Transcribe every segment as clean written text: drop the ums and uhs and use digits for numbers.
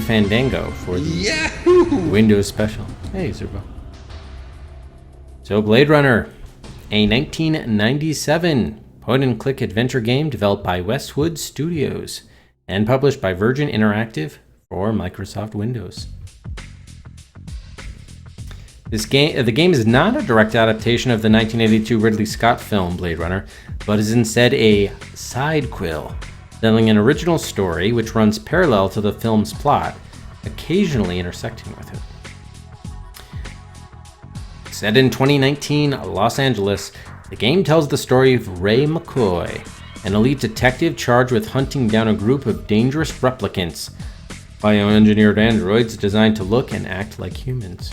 Fandango for the Yahoo! Windows Special. Hey, Zerbo. So, Blade Runner, a 1997 point-and-click adventure game developed by Westwood Studios and published by Virgin Interactive for Microsoft Windows. The game is not a direct adaptation of the 1982 Ridley Scott film Blade Runner, but is instead a sidequel, telling an original story which runs parallel to the film's plot, occasionally intersecting with it. Set in 2019 Los Angeles, the game tells the story of Ray McCoy, an elite detective charged with hunting down a group of dangerous replicants, bioengineered androids designed to look and act like humans.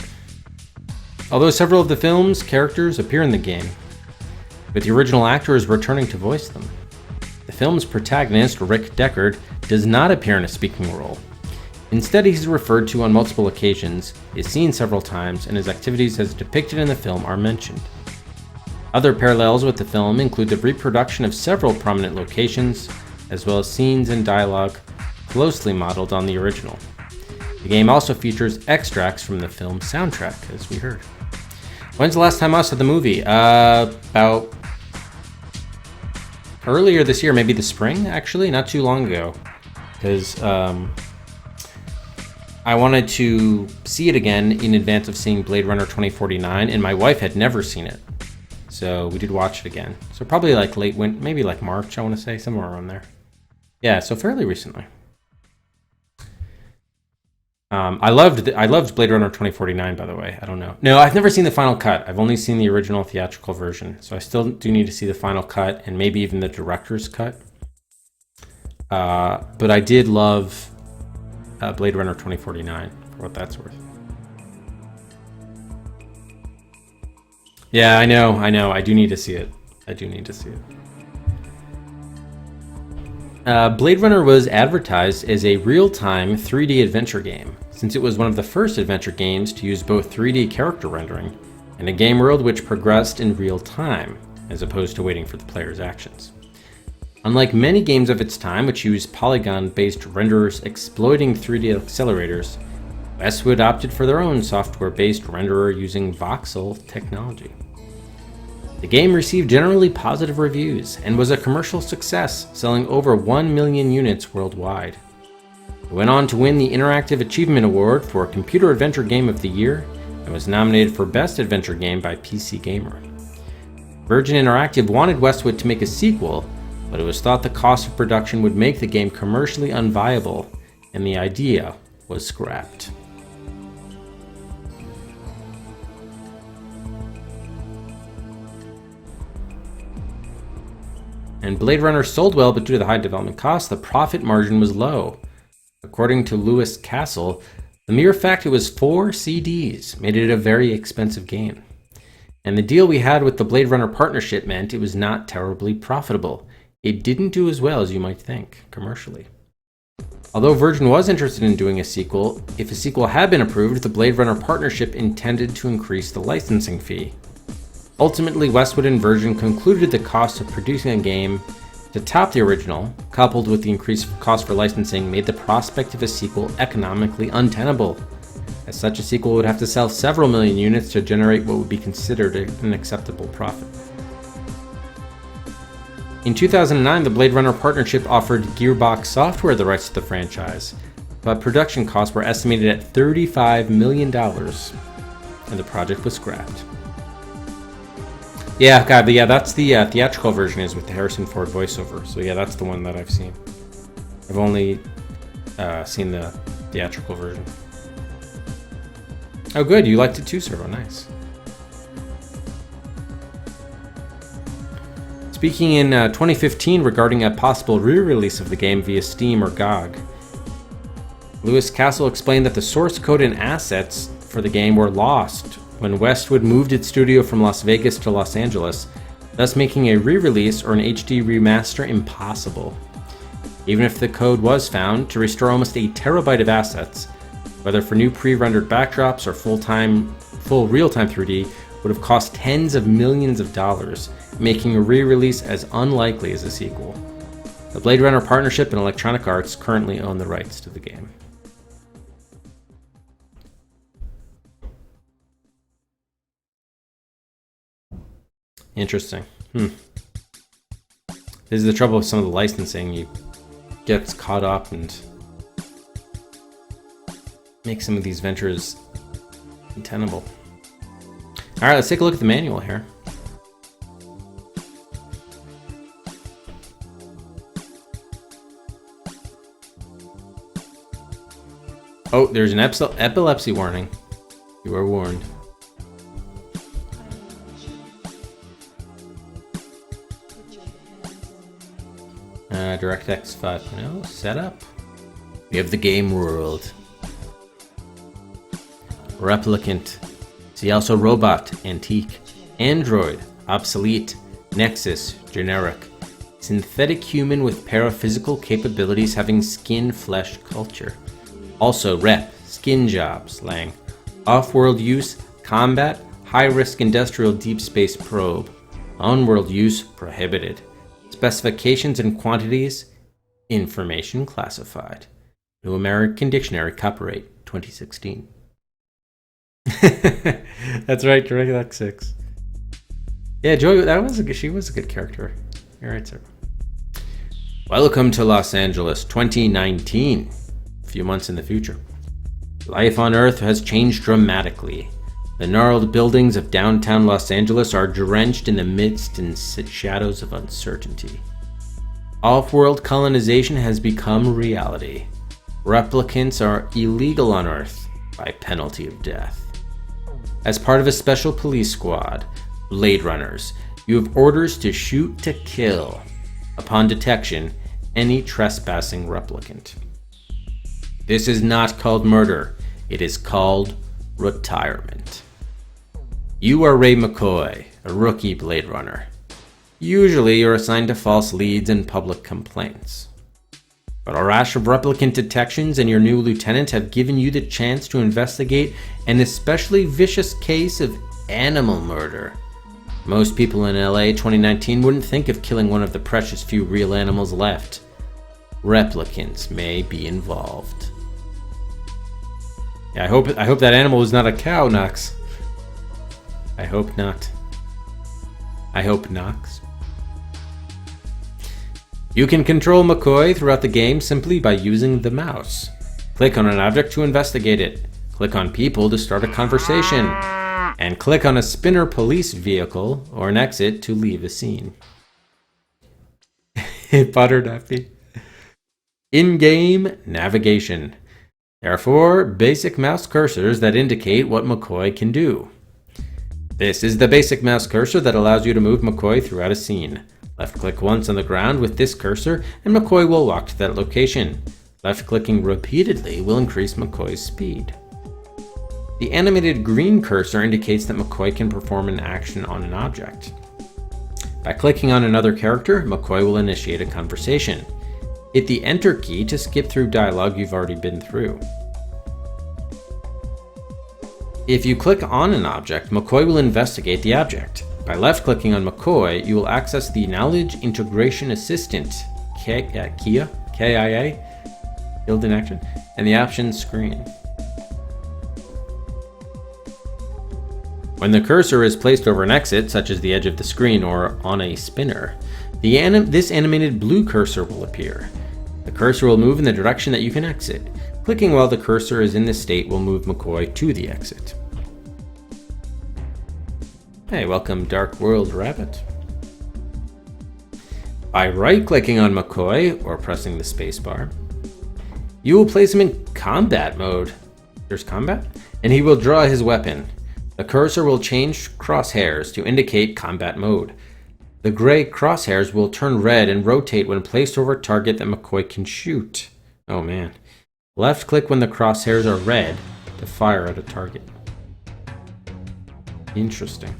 Although several of the film's characters appear in the game, with the original actors returning to voice them, the film's protagonist, Rick Deckard, does not appear in a speaking role. Instead, he's referred to on multiple occasions, is seen several times, and his activities as depicted in the film are mentioned. Other parallels with the film include the reproduction of several prominent locations, as well as scenes and dialogue closely modeled on the original. The game also features extracts from the film's soundtrack, as we heard. When's the last time I saw the movie? About earlier this year, maybe the spring, actually, not too long ago. Because I wanted to see it again in advance of seeing Blade Runner 2049, and my wife had never seen it. So we did watch it again. So probably like late winter, maybe like March, I want to say, somewhere around there. Yeah, so fairly recently. I loved Blade Runner 2049, by the way. I don't know. No, I've never seen the final cut. I've only seen the original theatrical version. So I still do need to see the final cut and maybe even the director's cut. But I did love Blade Runner 2049, for what that's worth. Yeah, I know. I do need to see it. Blade Runner was advertised as a real-time 3D adventure game, since it was one of the first adventure games to use both 3D character rendering and a game world which progressed in real time, as opposed to waiting for the player's actions. Unlike many games of its time which used polygon-based renderers exploiting 3D accelerators, Westwood opted for their own software-based renderer using voxel technology. The game received generally positive reviews and was a commercial success, selling over 1 million units worldwide. It went on to win the Interactive Achievement Award for Computer Adventure Game of the Year and was nominated for Best Adventure Game by PC Gamer. Virgin Interactive wanted Westwood to make a sequel, but it was thought the cost of production would make the game commercially unviable, and the idea was scrapped. And Blade Runner sold well, but due to the high development costs, the profit margin was low. According to Lewis Castle, the mere fact it was 4 CDs made it a very expensive game. And the deal we had with the Blade Runner partnership meant it was not terribly profitable. It didn't do as well as you might think, commercially. Although Virgin was interested in doing a sequel, if a sequel had been approved, the Blade Runner partnership intended to increase the licensing fee. Ultimately, Westwood and Virgin concluded the cost of producing a game to top the original, coupled with the increased cost for licensing, made the prospect of a sequel economically untenable, as such a sequel would have to sell several million units to generate what would be considered an acceptable profit. In 2009, the Blade Runner partnership offered Gearbox Software the rights to the franchise, but production costs were estimated at $35 million, and the project was scrapped. Yeah, God, but yeah, that's the theatrical version is with the Harrison Ford voiceover. So yeah, that's the one that I've seen. I've only seen the theatrical version. Oh, good, you liked it too, Servo. Nice. Speaking in 2015 regarding a possible re-release of the game via Steam or GOG, Lewis Castle explained that the source code and assets for the game were lost when Westwood moved its studio from Las Vegas to Los Angeles, thus making a re-release or an HD remaster impossible. Even if the code was found, to restore almost a terabyte of assets, whether for new pre-rendered backdrops or full real-time 3D, would have cost tens of millions of dollars, making a re-release as unlikely as a sequel. The Blade Runner partnership and Electronic Arts currently own the rights to the game. Interesting. This is the trouble with some of the licensing. You get caught up and make some of these ventures untenable. All right, let's take a look at the manual here. Oh, there's an epilepsy warning. You are warned. DirectX 5.0 setup. We have the game world. Replicant. See also robot, antique, android, obsolete, nexus, generic, synthetic human with paraphysical capabilities having skin, flesh, culture. Also rep, skin job, slang, off-world use, combat, high-risk industrial deep space probe, on-world use, prohibited. Specifications and quantities, information classified. New American Dictionary, copyright 2016. That's right, DirectX 6. Yeah, Joy, she was a good character. You're right, sir. Welcome to Los Angeles 2019. A few months in the future. Life on Earth has changed dramatically. The gnarled buildings of downtown Los Angeles are drenched in the mist and shadows of uncertainty. Off-world colonization has become reality. Replicants are illegal on Earth by penalty of death. As part of a special police squad, Blade Runners, you have orders to shoot to kill, upon detection, any trespassing replicant. This is not called murder, it is called retirement. You are Ray McCoy, a rookie Blade Runner. Usually you're assigned to false leads and public complaints. But a rash of replicant detections and your new lieutenant have given you the chance to investigate an especially vicious case of animal murder. Most people in LA 2019 wouldn't think of killing one of the precious few real animals left. Replicants may be involved. Yeah, I hope that animal was not a cow, Knox. I hope not. I hope Knox. You can control McCoy throughout the game simply by using the mouse. Click on an object to investigate it. Click on people to start a conversation. And click on a spinner police vehicle or an exit to leave a scene. Butter Duffy. In-game navigation. There are 4 basic mouse cursors that indicate what McCoy can do. This is the basic mouse cursor that allows you to move McCoy throughout a scene. Left-click once on the ground with this cursor, and McCoy will walk to that location. Left-clicking repeatedly will increase McCoy's speed. The animated green cursor indicates that McCoy can perform an action on an object. By clicking on another character, McCoy will initiate a conversation. Hit the Enter key to skip through dialogue you've already been through. If you click on an object, McCoy will investigate the object. By left-clicking on McCoy, you will access the Knowledge Integration Assistant, KIA, Build in Action, and the Options screen. When the cursor is placed over an exit, such as the edge of the screen or on a spinner, this animated blue cursor will appear. The cursor will move in the direction that you can exit. Clicking while the cursor is in this state will move McCoy to the exit. Hey, welcome Dark World Rabbit. By right-clicking on McCoy or pressing the spacebar, you will place him in combat mode. There's combat? And he will draw his weapon. The cursor will change crosshairs to indicate combat mode. The gray crosshairs will turn red and rotate when placed over a target that McCoy can shoot. Oh man. Left-click when the crosshairs are red to fire at a target. Interesting.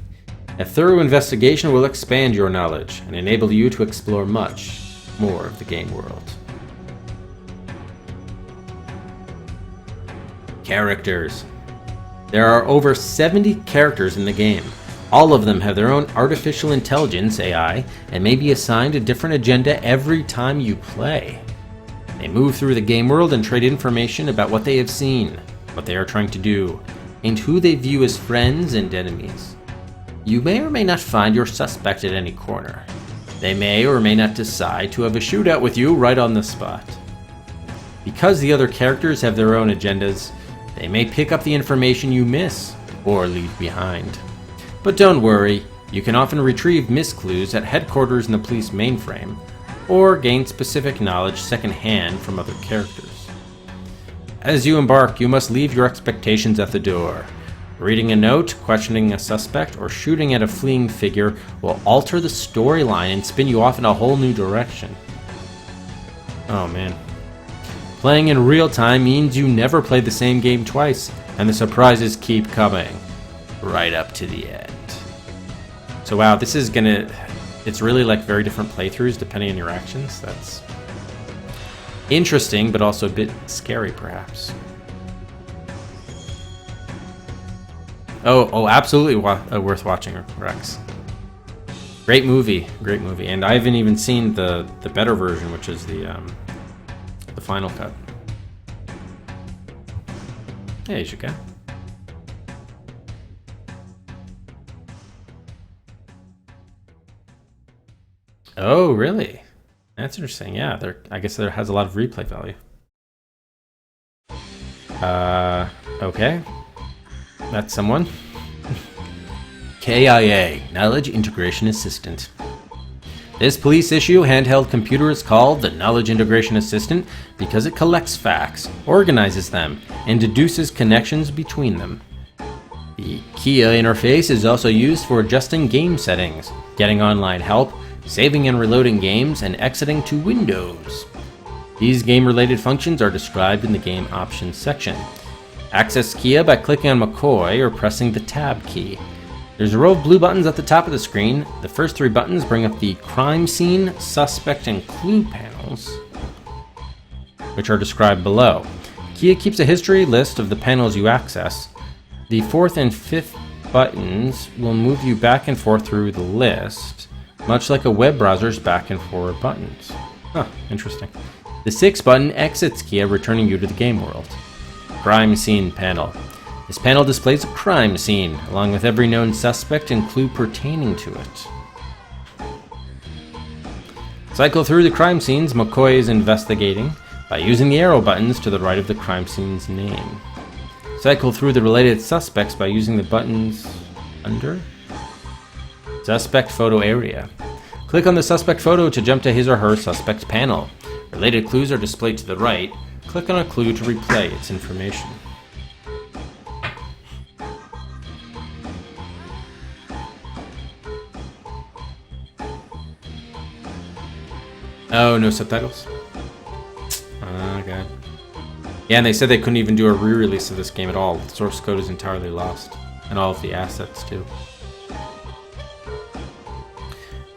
A thorough investigation will expand your knowledge and enable you to explore much more of the game world. Characters. There are over 70 characters in the game. All of them have their own artificial intelligence, AI, and may be assigned a different agenda every time you play. They move through the game world and trade information about what they have seen, what they are trying to do, and who they view as friends and enemies. You may or may not find your suspect at any corner. They may or may not decide to have a shootout with you right on the spot. Because the other characters have their own agendas, they may pick up the information you miss or leave behind. But don't worry, you can often retrieve missed clues at headquarters in the police mainframe, or gain specific knowledge secondhand from other characters. As you embark, you must leave your expectations at the door. Reading a note, questioning a suspect, or shooting at a fleeing figure will alter the storyline and spin you off in a whole new direction. Oh man. Playing in real time means you never play the same game twice, and the surprises keep coming. Right up to the end. So wow, this is gonna... It's really like very different playthroughs depending on your actions. That's interesting, but also a bit scary perhaps. Oh, absolutely worth watching, Rex. Great movie, and I haven't even seen the better version, which is the final cut. Hey, Ishika. Oh, really? That's interesting. Yeah, I guess there has a lot of replay value. Okay. That's someone. KIA, Knowledge Integration Assistant. This police issue handheld computer is called the Knowledge Integration Assistant because it collects facts, organizes them, and deduces connections between them. The KIA interface is also used for adjusting game settings, getting online help, saving and reloading games, and exiting to Windows. These game-related functions are described in the Game Options section. Access KIA by clicking on McCoy or pressing the Tab key. There's a row of blue buttons at the top of the screen. The first three buttons bring up the crime scene, suspect, and clue panels, which are described below. KIA keeps a history list of the panels you access. The fourth and fifth buttons will move you back and forth through the list, much like a web browser's back and forward buttons. Huh, interesting. The sixth button exits KIA, returning you to the game world. Crime Scene panel. This panel displays a crime scene, along with every known suspect and clue pertaining to it. Cycle through the crime scenes McCoy is investigating by using the arrow buttons to the right of the crime scene's name. Cycle through the related suspects by using the buttons under Suspect Photo Area. Click on the suspect photo to jump to his or her suspect panel. Related clues are displayed to the right. Click on a clue to replay its information. Oh, no subtitles? Oh, God. Yeah, and they said they couldn't even do a re-release of this game at all. The source code is entirely lost. And all of the assets, too.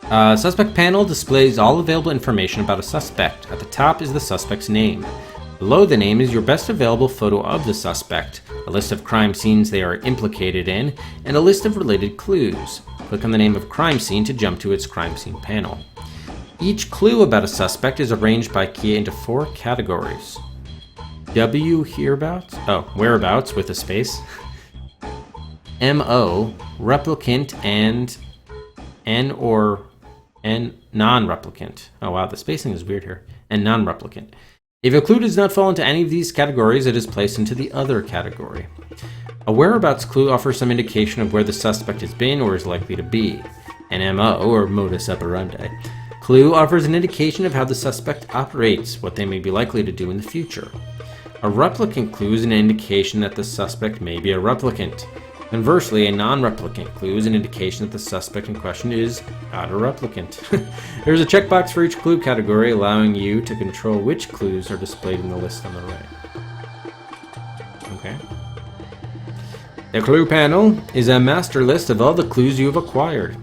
Suspect panel displays all available information about a suspect. At the top is the suspect's name. Below the name is your best available photo of the suspect, a list of crime scenes they are implicated in, and a list of related clues. Click on the name of crime scene to jump to its crime scene panel. Each clue about a suspect is arranged by KIA into 4 categories. Whereabouts with a space. MO, replicant, and N or N non-replicant. Oh wow, the spacing is weird here. And non-replicant. If a clue does not fall into any of these categories, it is placed into the other category. A whereabouts clue offers some indication of where the suspect has been or is likely to be. An MO, or modus operandi, clue offers an indication of how the suspect operates, what they may be likely to do in the future. A replicant clue is an indication that the suspect may be a replicant. Conversely, a non-replicant clue is an indication that the suspect in question is not a replicant. There's a checkbox for each clue category, allowing you to control which clues are displayed in the list on the right. Okay. The clue panel is a master list of all the clues you have acquired.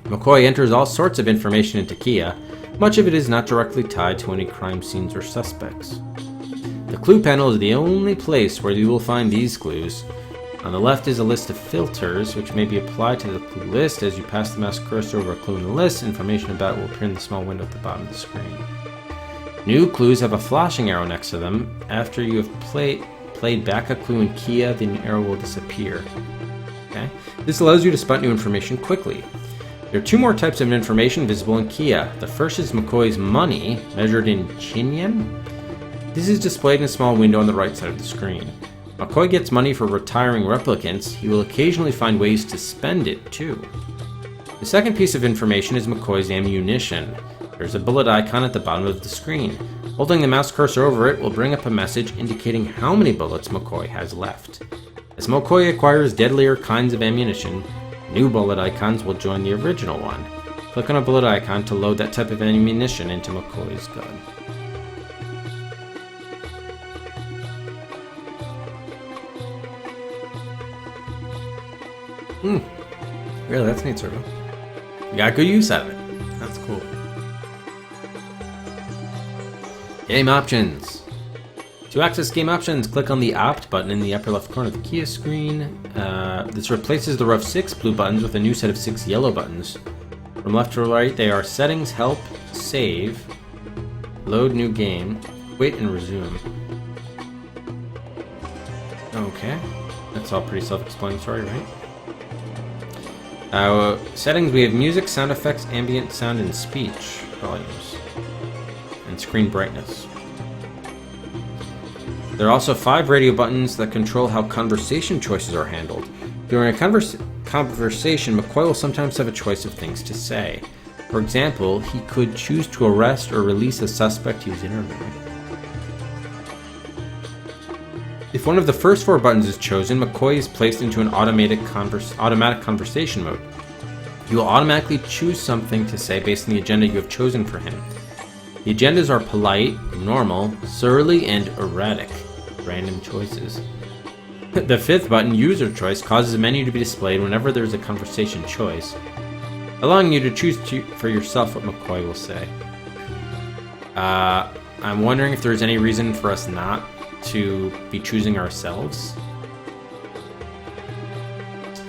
McCoy enters all sorts of information into KIA. Much of it is not directly tied to any crime scenes or suspects. The clue panel is the only place where you will find these clues. On the left is a list of filters, which may be applied to the clue list. As you pass the mouse cursor over a clue in the list, information about it will appear in the small window at the bottom of the screen. New clues have a flashing arrow next to them. After you have played back a clue in KIA, the arrow will disappear. Okay? This allows you to spot new information quickly. There are two more types of information visible in Kia. The first is McCoy's money, measured in Chinyan. This is displayed in a small window on the right side of the screen. McCoy gets money for retiring replicants. He will occasionally find ways to spend it, too. The second piece of information is McCoy's ammunition. There's a bullet icon at the bottom of the screen. Holding the mouse cursor over it will bring up a message indicating how many bullets McCoy has left. As McCoy acquires deadlier kinds of ammunition, new bullet icons will join the original one. Click on a bullet icon to load that type of ammunition into McCoy's gun. Really, that's neat, Servo. You got good use out of it. That's cool. Game options. To access game options, click on the Opt button in the upper left corner of the Kia screen. This replaces the row of 6 blue buttons with a new set of 6 yellow buttons. From left to right, they are Settings, Help, Save, Load New Game, Quit, and Resume. Okay, that's all pretty self-explanatory, right? Settings, we have music, sound effects, ambient sound, and speech volumes, and screen brightness. There are also 5 radio buttons that control how conversation choices are handled. During a conversation, McCoy will sometimes have a choice of things to say. For example, he could choose to arrest or release a suspect he was interviewing. If one of the first 4 buttons is chosen, McCoy is placed into an automatic conversation mode. He will automatically choose something to say based on the agenda you have chosen for him. The agendas are polite, normal, surly, and erratic. Random choices. The 5th button, User Choice, causes a menu to be displayed whenever there is a conversation choice, allowing you to choose for yourself what McCoy will say. I'm wondering if there's any reason for us not to be choosing ourselves.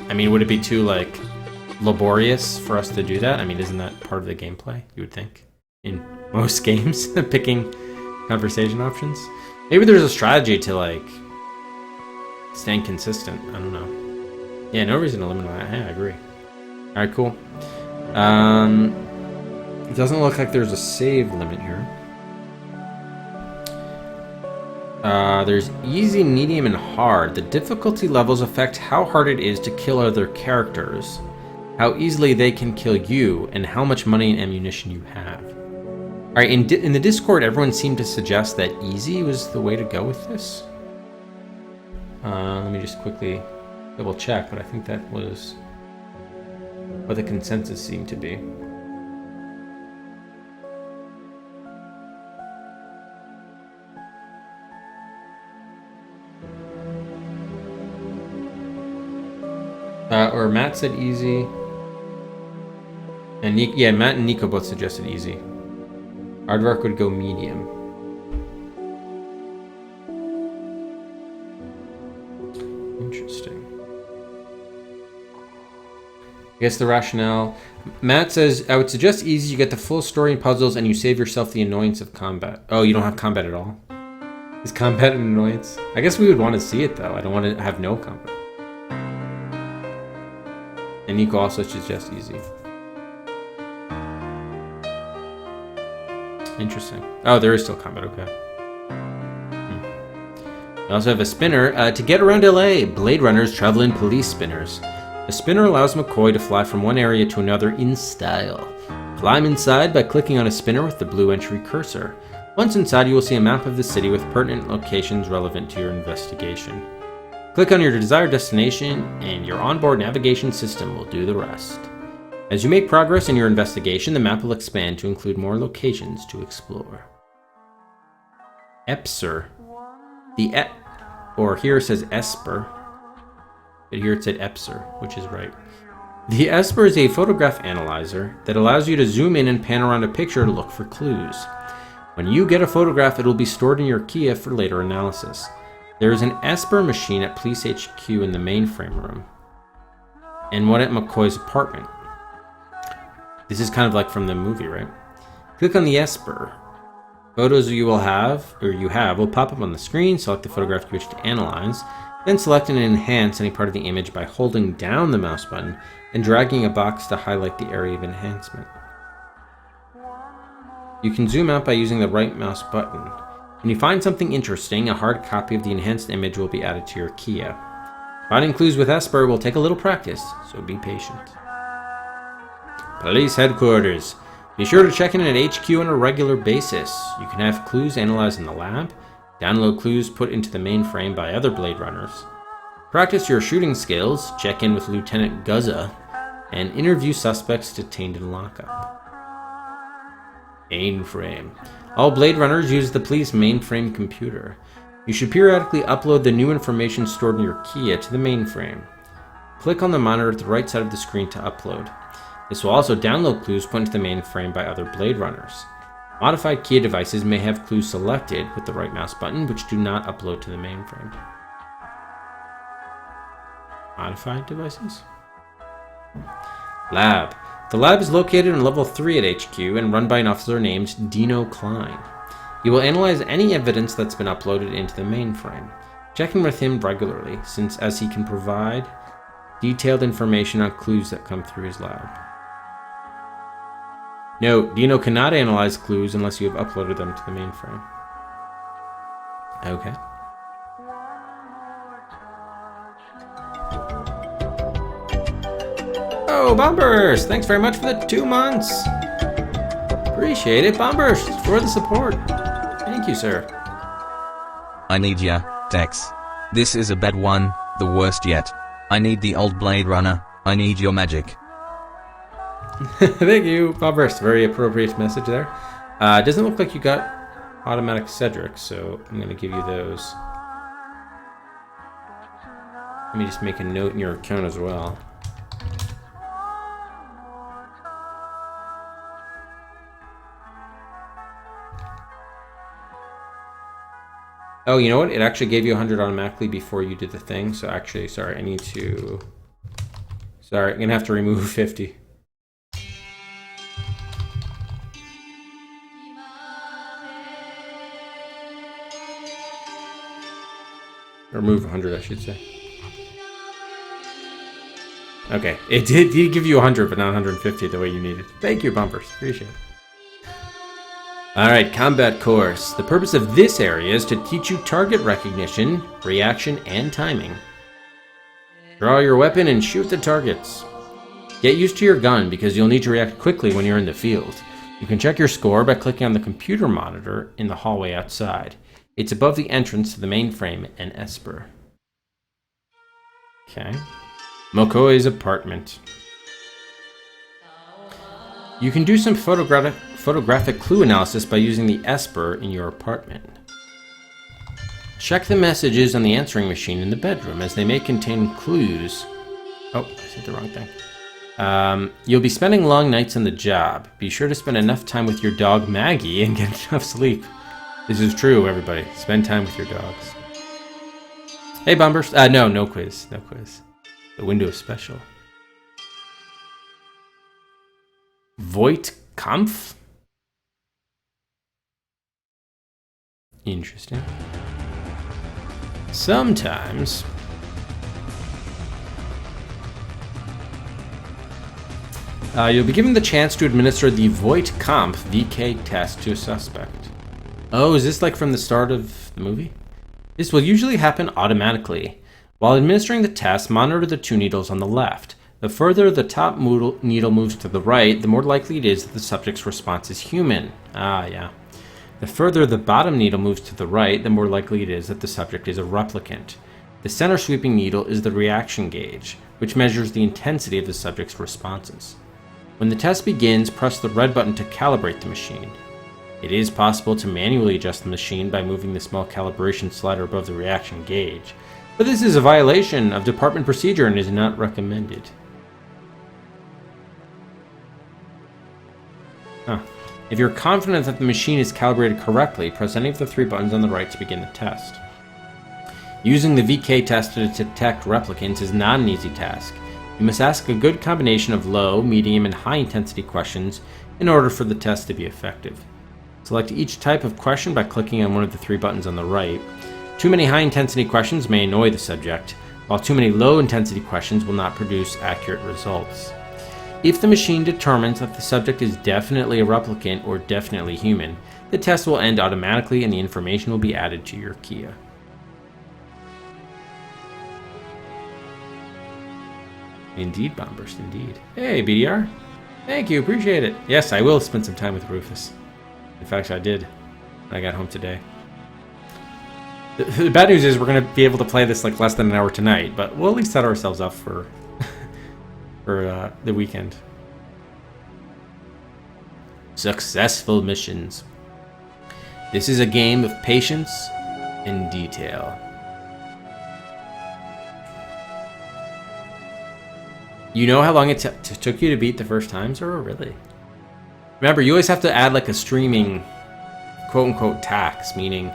I mean, would it be too, laborious for us to do that? I mean, isn't that part of the gameplay, you would think? In most games, picking conversation options? Maybe there's a strategy to, staying consistent. I don't know. Yeah, no reason to limit that. Yeah, I agree. Alright, cool. It doesn't look like there's a save limit here. There's easy, medium, and hard. The difficulty levels affect how hard it is to kill other characters, how easily they can kill you, and how much money and ammunition you have. Alright, in the Discord, everyone seemed to suggest that easy was the way to go with this. Let me just quickly double check, but I think that was what the consensus seemed to be. Or Matt said easy. And Matt and Nico both suggested easy. Aardvark would go medium. Interesting. I guess the rationale. Matt says, I would suggest easy. You get the full story and puzzles, and you save yourself the annoyance of combat. Oh, you don't have combat at all? Is combat an annoyance? I guess we would want to see it, though. I don't want to have no combat. And Nico also suggests easy. Interesting. Oh, there is still combat, okay. We also have a spinner. To get around LA, Blade Runners travel in police spinners. The spinner allows McCoy to fly from one area to another in style. Climb inside by clicking on a spinner with the blue entry cursor. Once inside, you will see a map of the city with pertinent locations relevant to your investigation. Click on your desired destination, and your onboard navigation system will do the rest. As you make progress in your investigation, the map will expand to include more locations to explore. Epser. Or here it says Esper, but here it said Epser, which is right. The Esper is a photograph analyzer that allows you to zoom in and pan around a picture to look for clues. When you get a photograph, it will be stored in your Kia for later analysis. There is an Esper machine at Police HQ in the mainframe room, and one at McCoy's apartment. This is kind of like from the movie, right? Click on the Esper. Photos you have will pop up on the screen. Select the photograph you wish to analyze, then select and enhance any part of the image by holding down the mouse button and dragging a box to highlight the area of enhancement. You can zoom out by using the right mouse button. When you find something interesting, a hard copy of the enhanced image will be added to your Kia. Finding clues with Esper will take a little practice, so be patient. Police headquarters. Be sure to check in at HQ on a regular basis. You can have clues analyzed in the lab, download clues put into the mainframe by other Blade Runners, practice your shooting skills, check in with Lieutenant Guzza, and interview suspects detained in lockup. Mainframe. All Blade Runners use the police mainframe computer. You should periodically upload the new information stored in your Kia to the mainframe. Click on the monitor at the right side of the screen to upload. This will also download clues put into the mainframe by other Blade Runners. Modified Kia devices may have clues selected with the right mouse button, which do not upload to the mainframe. Modified devices? Lab. The lab is located on level 3 at HQ and run by an officer named Dino Klein. He will analyze any evidence that's been uploaded into the mainframe. Check in with him regularly, as he can provide detailed information on clues that come through his lab. Note, Dino cannot analyze clues unless you have uploaded them to the mainframe. Okay. Oh, Bombers! Thanks very much for the 2 months! Appreciate it, Bombers, for the support. Thank you, sir. I need ya, Tex. This is a bad one, the worst yet. I need the old Blade Runner. I need your magic. Thank you, Bombers. Very appropriate message there. It doesn't look like you got automatic Cedric, so I'm going to give you those. Let me just make a note in your account as well. Oh, you know what? It actually gave you 100 automatically before you did the thing. So actually, sorry, I'm going to have to remove 50. Remove 100, I should say. Okay, it did give you 100, but not 150 the way you needed. Thank you, Bumpers. Appreciate it. Alright, combat course. The purpose of this area is to teach you target recognition, reaction, and timing. Draw your weapon and shoot the targets. Get used to your gun because you'll need to react quickly when you're in the field. You can check your score by clicking on the computer monitor in the hallway outside. It's above the entrance to the mainframe and Esper. Okay. McCoy's apartment. You can do some photographic clue analysis by using the Esper in your apartment. Check the messages on the answering machine in the bedroom, as they may contain clues. Oh, I said the wrong thing. You'll be spending long nights on the job. Be sure to spend enough time with your dog Maggie and get enough sleep. This is true, everybody. Spend time with your dogs. Hey, Bombers. No quiz. No quiz. The Windows special. Voight Kampf? Interesting. Sometimes. You'll be given the chance to administer the Voight Kampf VK test to a suspect. Oh, is this like from the start of the movie? This will usually happen automatically. While administering the test, monitor the 2 needles on the left. The further the top needle moves to the right, the more likely it is that the subject's response is human. Ah, yeah. The further the bottom needle moves to the right, the more likely it is that the subject is a replicant. The center sweeping needle is the reaction gauge, which measures the intensity of the subject's responses. When the test begins, press the red button to calibrate the machine. It is possible to manually adjust the machine by moving the small calibration slider above the reaction gauge, but this is a violation of department procedure and is not recommended. If you're confident that the machine is calibrated correctly, press any of the 3 buttons on the right to begin the test. Using the VK test to detect replicants is not an easy task. You must ask a good combination of low, medium, and high intensity questions in order for the test to be effective. Select each type of question by clicking on one of the 3 buttons on the right. Too many high-intensity questions may annoy the subject, while too many low-intensity questions will not produce accurate results. If the machine determines that the subject is definitely a replicant or definitely human, the test will end automatically and the information will be added to your Kia. Indeed, Bombburst, indeed. Hey, BDR. Thank you, appreciate it. Yes, I will spend some time with Rufus. In fact, I did when I got home today. The bad news is we're going to be able to play this like less than an hour tonight, but we'll at least set ourselves up for the weekend. Successful missions. This is a game of patience and detail. You know how long it took you to beat the first time, Zoro? Really? Remember, you always have to add like a streaming quote-unquote tax, meaning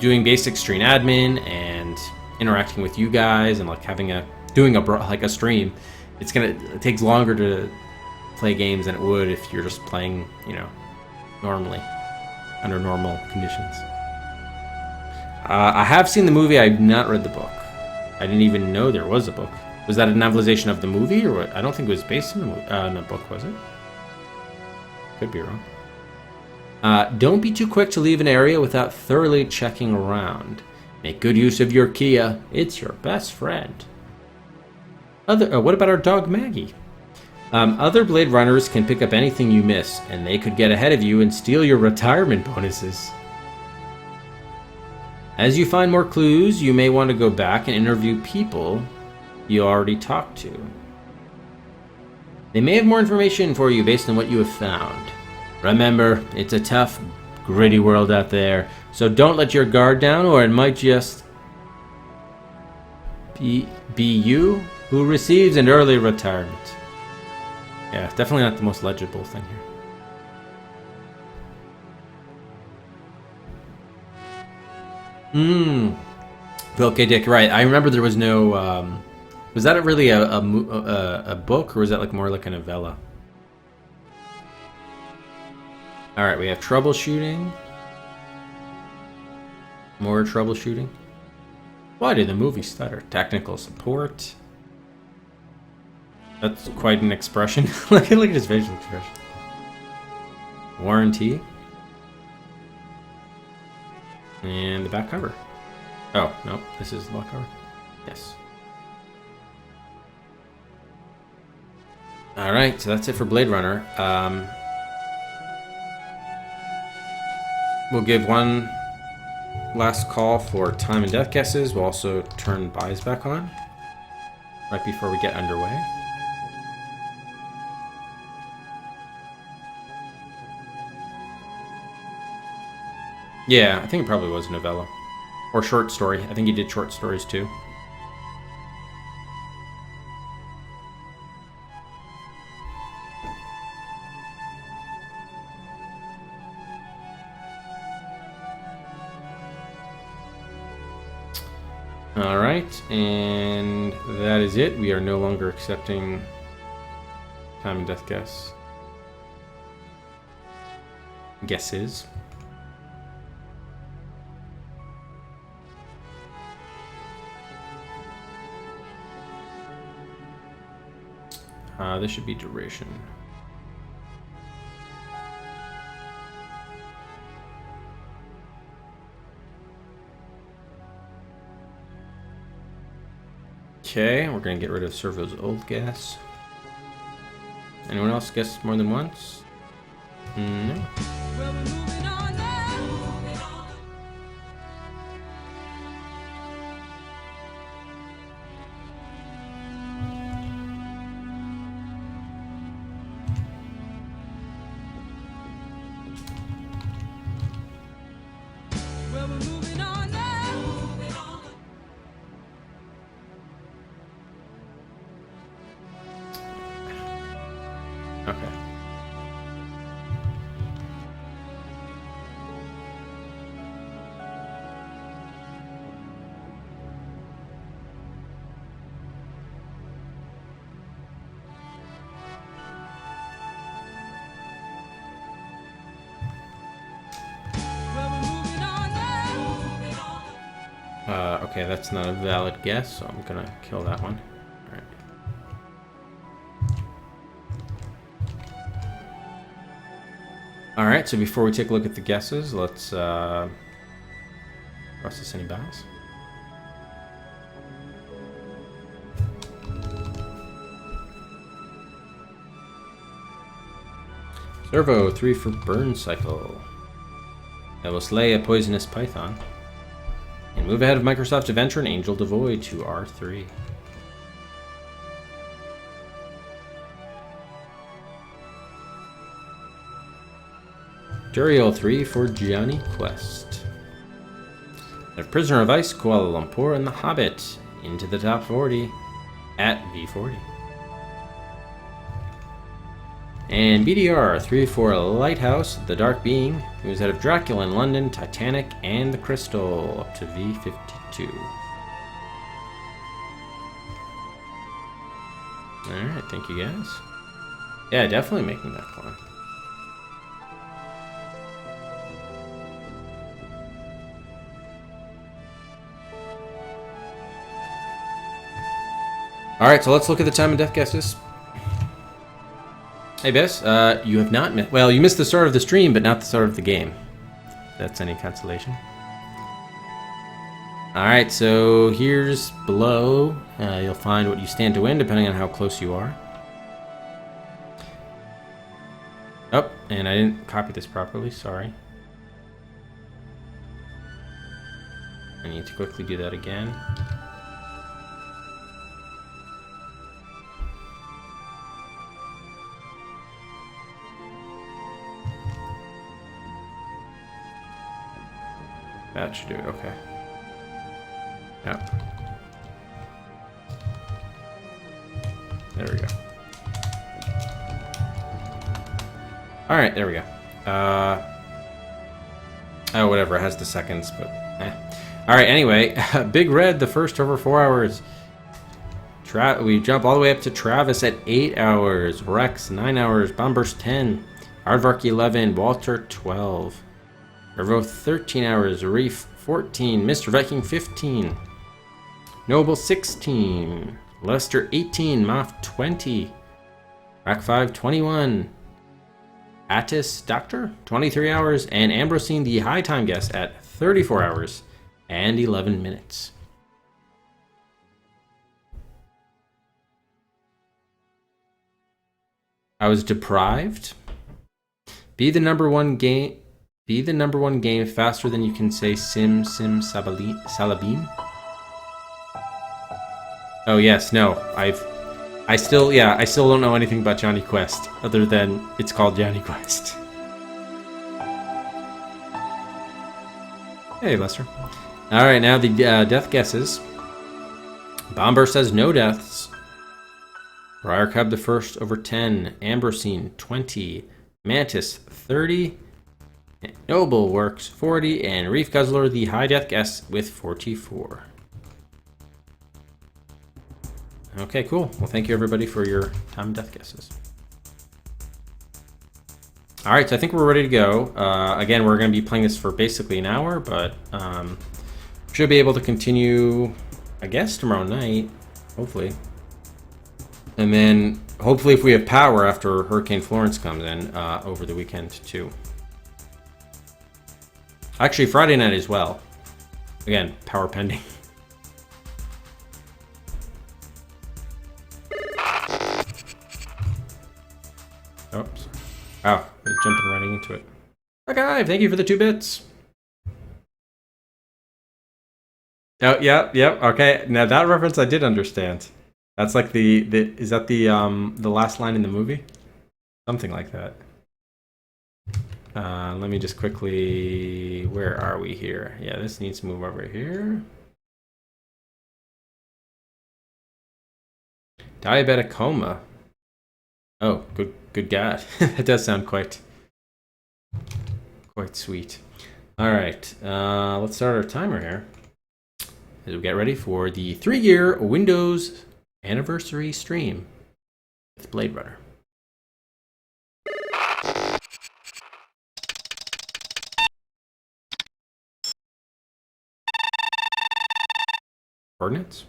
doing basic stream admin and interacting with you guys and like doing a stream. It takes longer to play games than it would if you're just playing, normally under normal conditions. I have seen the movie. I've not read the book. I didn't even know there was a book. Was that a novelization of the movie, or what? I don't think it was based on the book, was it? Could be wrong. Don't be too quick to leave an area without thoroughly checking around. Make good use of your Kia. It's your best friend. What about our dog Maggie? Other Blade Runners can pick up anything you miss, and they could get ahead of you and steal your retirement bonuses. As you find more clues, you may want to go back and interview people you already talked to. They may have more information for you based on what you have found. Remember, it's a tough, gritty world out there, so don't let your guard down or it might just be you who receives an early retirement. Yeah, definitely not the most legible thing here. Okay, Dick, right. I remember there was no... was that really a book, or was that like more like a novella? Alright, we have troubleshooting. More troubleshooting. Why did the movie stutter? Technical support. That's quite an expression. look at his facial expression. Warranty. And the back cover. Oh, no, this is the back cover. Yes. Alright, so that's it for Blade Runner. We'll give one last call for time and death guesses. We'll also turn buys back on right before we get underway. Yeah, I think it probably was a novella. Or short story. I think he did short stories too. Alright, and that is it. We are no longer accepting time and death guesses. This should be duration. Okay, we're going to get rid of Servo's old guess. Anyone else guess more than once? No. Well, we're moving on now. Moving on. Well, we're moving on now. Moving on. Okay. Okay, that's not a valid guess, so I'm gonna kill that one. Alright. Alright, so before we take a look at the guesses, let's process any buys. Servo, 3 for burn cycle. That will slay a poisonous python. And move ahead of Microsoft Adventure and Angel Devoid to R3. Duriel, 3 for Johnny Quest. The Prisoner of Ice, Kuala Lumpur, and The Hobbit into the top 40 at V40. And BDR, 3 for Lighthouse, The Dark Being, moves out of Dracula in London, Titanic, and The Crystal up to V52. Alright, thank you guys. Yeah, definitely making that climb. Alright, so let's look at the time and death guesses. Hey Bess, you have not missed... Well, you missed the start of the stream, but not the start of the game. If that's any consolation. Alright, so here's below. You'll find what you stand to win, depending on how close you are. Oh, and I didn't copy this properly, sorry. I need to quickly do that again. That should do it, okay. Yep. There we go. Alright, there we go. Oh, whatever, it has the seconds, but Alright, anyway, Big Red, the first over 4 hours. We jump all the way up to Travis at 8 hours. Rex, 9 hours. Bombburst, 10. Aardvark, 11. Walter, 12. Revo, 13 hours. Reef, 14. Mr. Viking, 15. Noble, 16. Lester, 18. Moff, 20. Rack 5, 21. Attis, Doctor, 23 hours. And Ambrosine, the high time guest, at 34 hours and 11 minutes. I was deprived. Be the number one game faster than you can say Sim Salabim. Oh yes, no. I still don't know anything about Johnny Quest other than it's called Johnny Quest. Hey Lester. All right, now the death guesses. Bomber says no deaths. Briar Cub the first over 10. Ambrosine 20. Mantis 30. Noble works 40. And Reef Guzzler the high death guess with 44. Okay, cool. Well, thank you everybody for your time and death guesses. All right, so I think we're ready to go. Again, we're going to be playing this for basically an hour, but should be able to continue, I guess, tomorrow night, hopefully. And then, hopefully, if we have power after Hurricane Florence comes in, over the weekend, too. Actually, Friday night as well. Again, power pending. Oops. Wow, we're jumping right into it. Okay, thank you for the 2 bits. Oh, yeah, okay. Now that reference I did understand. That's like is that the last line in the movie? Something like that. Let me just quickly, where are we here? Yeah, this needs to move over here. Diabetic coma. Oh, good God. That does sound quite sweet. All right, let's start our timer here as we get ready for the 3-year Windows anniversary stream with Blade Runner. Coordinates?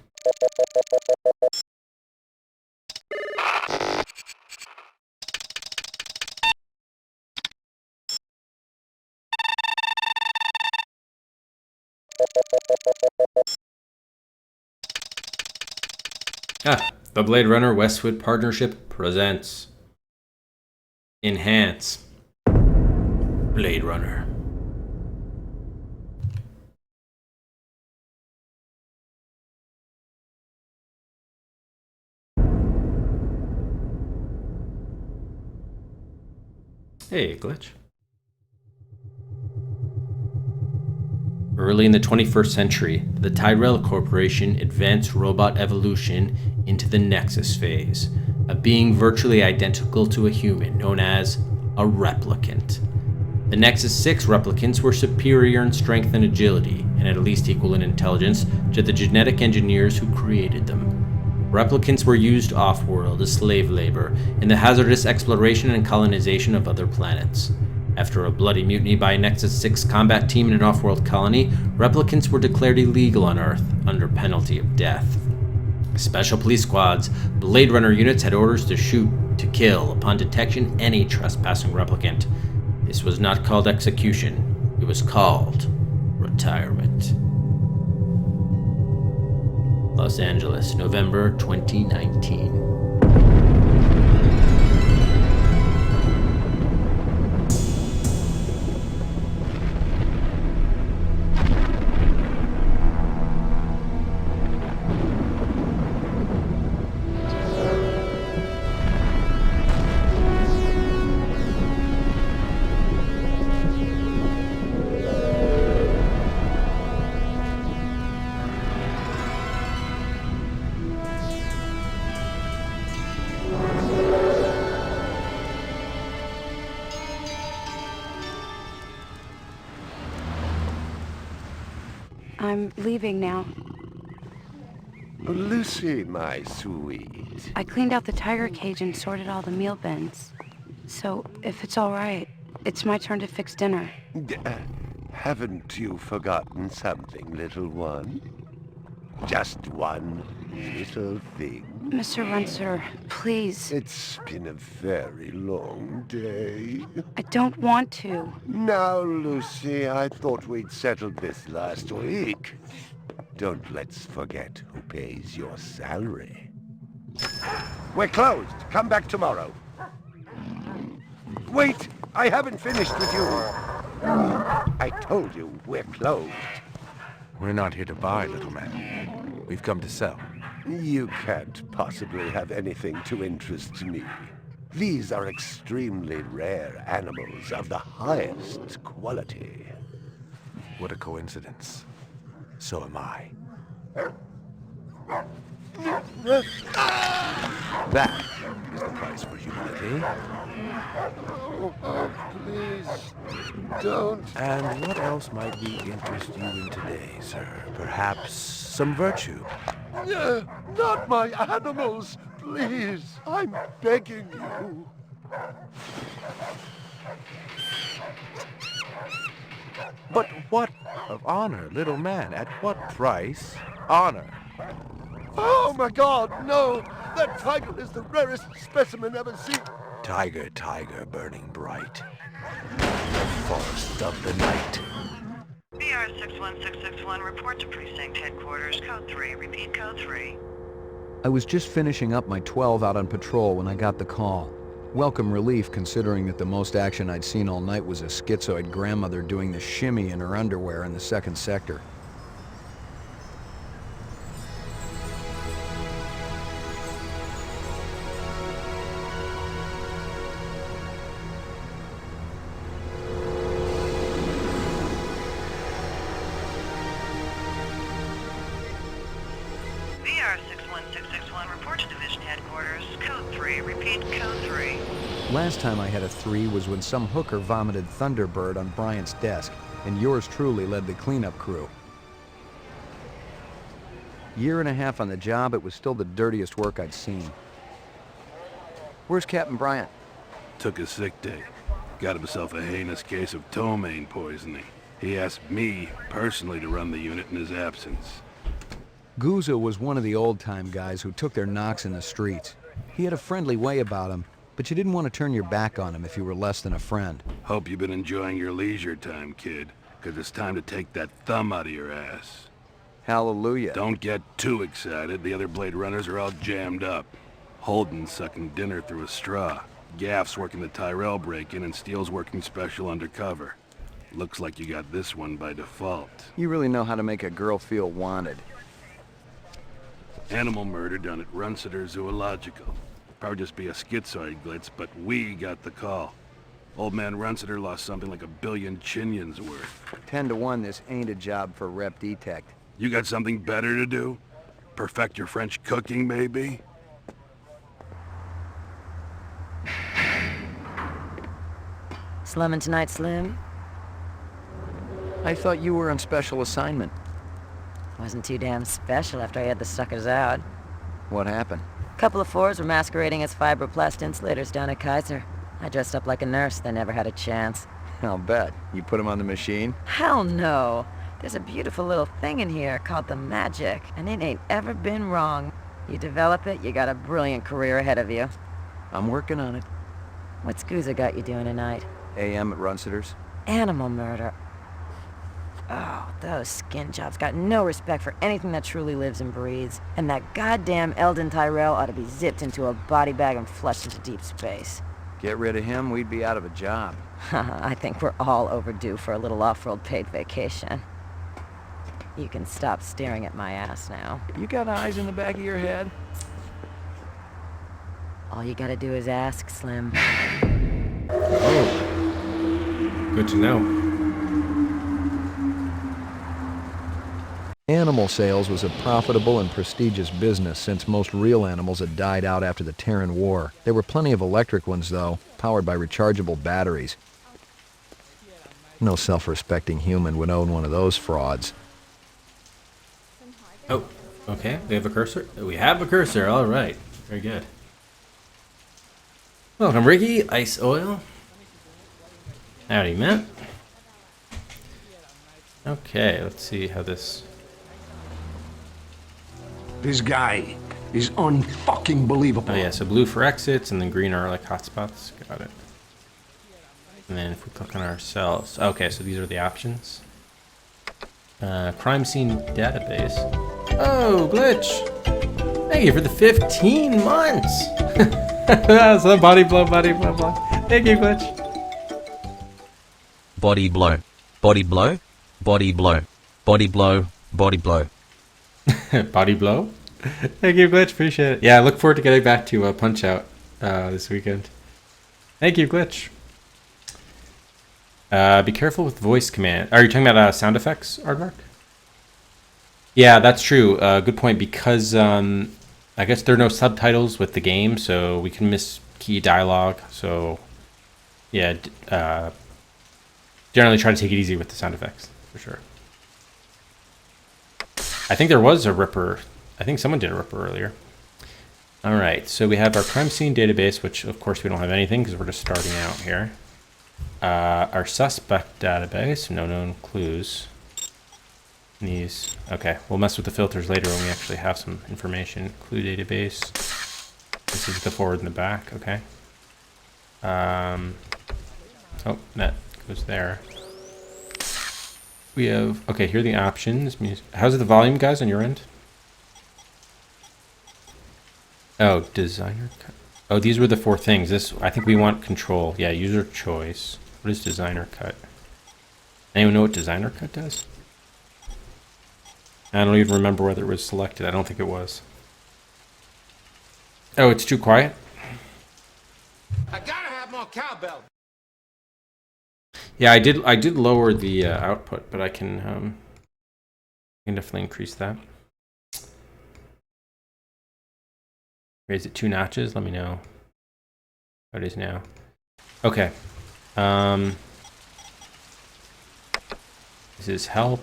The Blade Runner Westwood Partnership presents Enhance Blade Runner. Hey, Glitch. Early in the 21st century, the Tyrell Corporation advanced robot evolution into the Nexus phase, a being virtually identical to a human known as a replicant. The Nexus 6 replicants were superior in strength and agility, and at least equal in intelligence to the genetic engineers who created them. Replicants were used off-world as slave labor in the hazardous exploration and colonization of other planets. After a bloody mutiny by a Nexus 6 combat team in an off-world colony, replicants were declared illegal on Earth under penalty of death. Special police squads, Blade Runner units had orders to shoot, to kill, upon detection any trespassing replicant. This was not called execution, it was called retirement. Los Angeles, November 2019. I'm leaving now. Lucy, my sweet. I cleaned out the tiger cage and sorted all the meal bins. So, if it's all right, it's my turn to fix dinner. Haven't you forgotten something, little one? Just one little thing. Mr. Runcer, please. It's been a very long day. I don't want to. Now, Lucy, I thought we'd settled this last week. Don't let's forget who pays your salary. We're closed. Come back tomorrow. Wait! I haven't finished with you. I told you we're closed. We're not here to buy, little man. We've come to sell. You can't possibly have anything to interest me. These are extremely rare animals of the highest quality. What a coincidence. So am I. That is the price for humility. Oh, please, don't. And what else might we interest you in today, sir? Perhaps some virtue? Not my animals, please. I'm begging you. But what of honor, little man? At what price? Honor. Oh my God, no! That tiger is the rarest specimen ever seen. Tiger, tiger, burning bright. The forest of the night. BR 61661, report to precinct headquarters, code 3, repeat code 3. I was just finishing up my 12 out on patrol when I got the call. Welcome relief considering that the most action I'd seen all night was a schizoid grandmother doing the shimmy in her underwear in the second sector. BR 61661, report to division headquarters, code 3, repeat code 3. Last time I had a 3 was when some hooker vomited Thunderbird on Bryant's desk, and yours truly led the cleanup crew. Year and a half on the job, it was still the dirtiest work I'd seen. Where's Captain Bryant? Took a sick day. Got himself a heinous case of ptomaine poisoning. He asked me personally to run the unit in his absence. Gouza was one of the old-time guys who took their knocks in the streets. He had a friendly way about him, but you didn't want to turn your back on him if you were less than a friend. Hope you've been enjoying your leisure time, kid, because it's time to take that thumb out of your ass. Hallelujah. Don't get too excited. The other Blade Runners are all jammed up. Holden's sucking dinner through a straw. Gaff's working the Tyrell break-in, and Steele's working special undercover. Looks like you got this one by default. You really know how to make a girl feel wanted. Animal murder done at Runciter Zoological. Probably just be a schizoid glitz, but we got the call. Old man Runciter lost something like 1 billion chinions worth. 10 to 1, this ain't a job for Rep Detect. You got something better to do? Perfect your French cooking, maybe? Slumming tonight, Slim? I thought you were on special assignment. Wasn't too damn special after I had the suckers out. What happened? Couple of fours were masquerading as fibroplast insulators down at Kaiser. I dressed up like a nurse, they never had a chance. I'll bet. You put him on the machine? Hell no! There's a beautiful little thing in here called the Magic, and it ain't ever been wrong. You develop it, you got a brilliant career ahead of you. I'm working on it. What's Gouza got you doing tonight? AM at Runciter's. Animal murder. Oh, those skin jobs got no respect for anything that truly lives and breathes. And that goddamn Eldon Tyrell ought to be zipped into a body bag and flushed into deep space. Get rid of him, we'd be out of a job. I think we're all overdue for a little off-world paid vacation. You can stop staring at my ass now. You got eyes in the back of your head? All you gotta do is ask, Slim. Oh. Good to know. Animal sales was a profitable and prestigious business since most real animals had died out after the Terran War. There were plenty of electric ones, though, powered by rechargeable batteries. No self-respecting human would own one of those frauds. Oh, okay. We have a cursor. We have a cursor. All right. Very good. Welcome, Ricky. Ice Oil. Howdy, Matt. Okay, let's see how this... This guy is unfucking believable. Oh yeah, so blue for exits, and then green are like hotspots. Got it. And then if we click on ourselves... Okay, so these are the options. Crime scene database. Oh, Glitch! Thank you for the 15 months! That's a body blow, body blow, blow. Thank you, Glitch. Body blow. Body blow. Body blow. Body blow. Body blow. Body blow? Thank you, Glitch. Appreciate it. Yeah, I look forward to getting back to Punch-Out this weekend. Thank you, Glitch. Be careful with voice command. Are you talking about sound effects, Aardvark? Yeah, that's true. Good point, because I guess there are no subtitles with the game, so we can miss key dialogue. So, yeah, generally try to take it easy with the sound effects, for sure. I think there was a Ripper. I think someone did a Ripper earlier. All right, so we have our crime scene database, which, of course, we don't have anything because we're just starting out here. Our suspect database, no known clues. These, okay, we'll mess with the filters later when we actually have some information. Clue database. This is the forward and the back, okay. Oh, that goes there. We have, okay, here are the options. How's the volume, guys, on your end? Oh, designer cut. Oh, these were the 4 things. This, I think we want control. Yeah, user choice. What is designer cut? Anyone know what designer cut does? I don't even remember whether it was selected. I don't think it was. Oh, it's too quiet? I gotta have more cowbell. Yeah, I did lower the output, but I can definitely increase that. Raise it 2 notches. Let me know how it is now. Okay. This is help.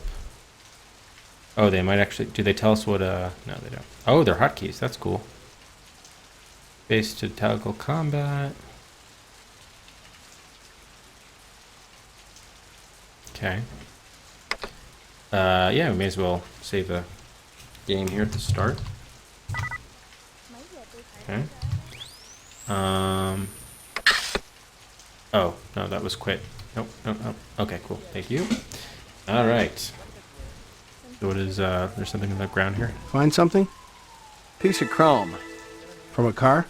Oh, they might actually... Do they tell us what... No, they don't. Oh, they're hotkeys. That's cool. Base to toggle combat. Okay. Yeah, we may as well save a game here at the start. Okay. Oh, no, that was quit. Nope, nope, nope. Okay, cool. Thank you. All right. So what is, there's something in the ground here? Find something? Piece of chrome. From a car?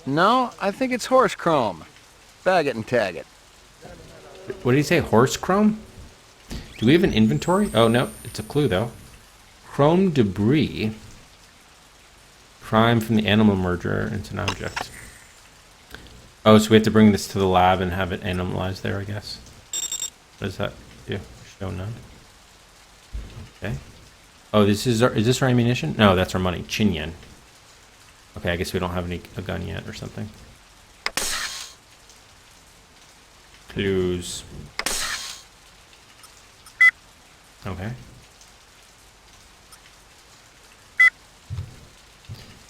No, I think it's horse chrome. Bag it and tag it. What did he say? Horse chrome? Do we have an inventory? Oh, no. It's a clue, though. Chrome debris. Crime from the animal murderer into an object. Oh, so we have to bring this to the lab and have it animalized there, I guess. What does that do? Show none. Okay. Oh, is this our ammunition? No, that's our money. Chin yen. Okay, I guess we don't have a gun yet or something. Clues. Okay.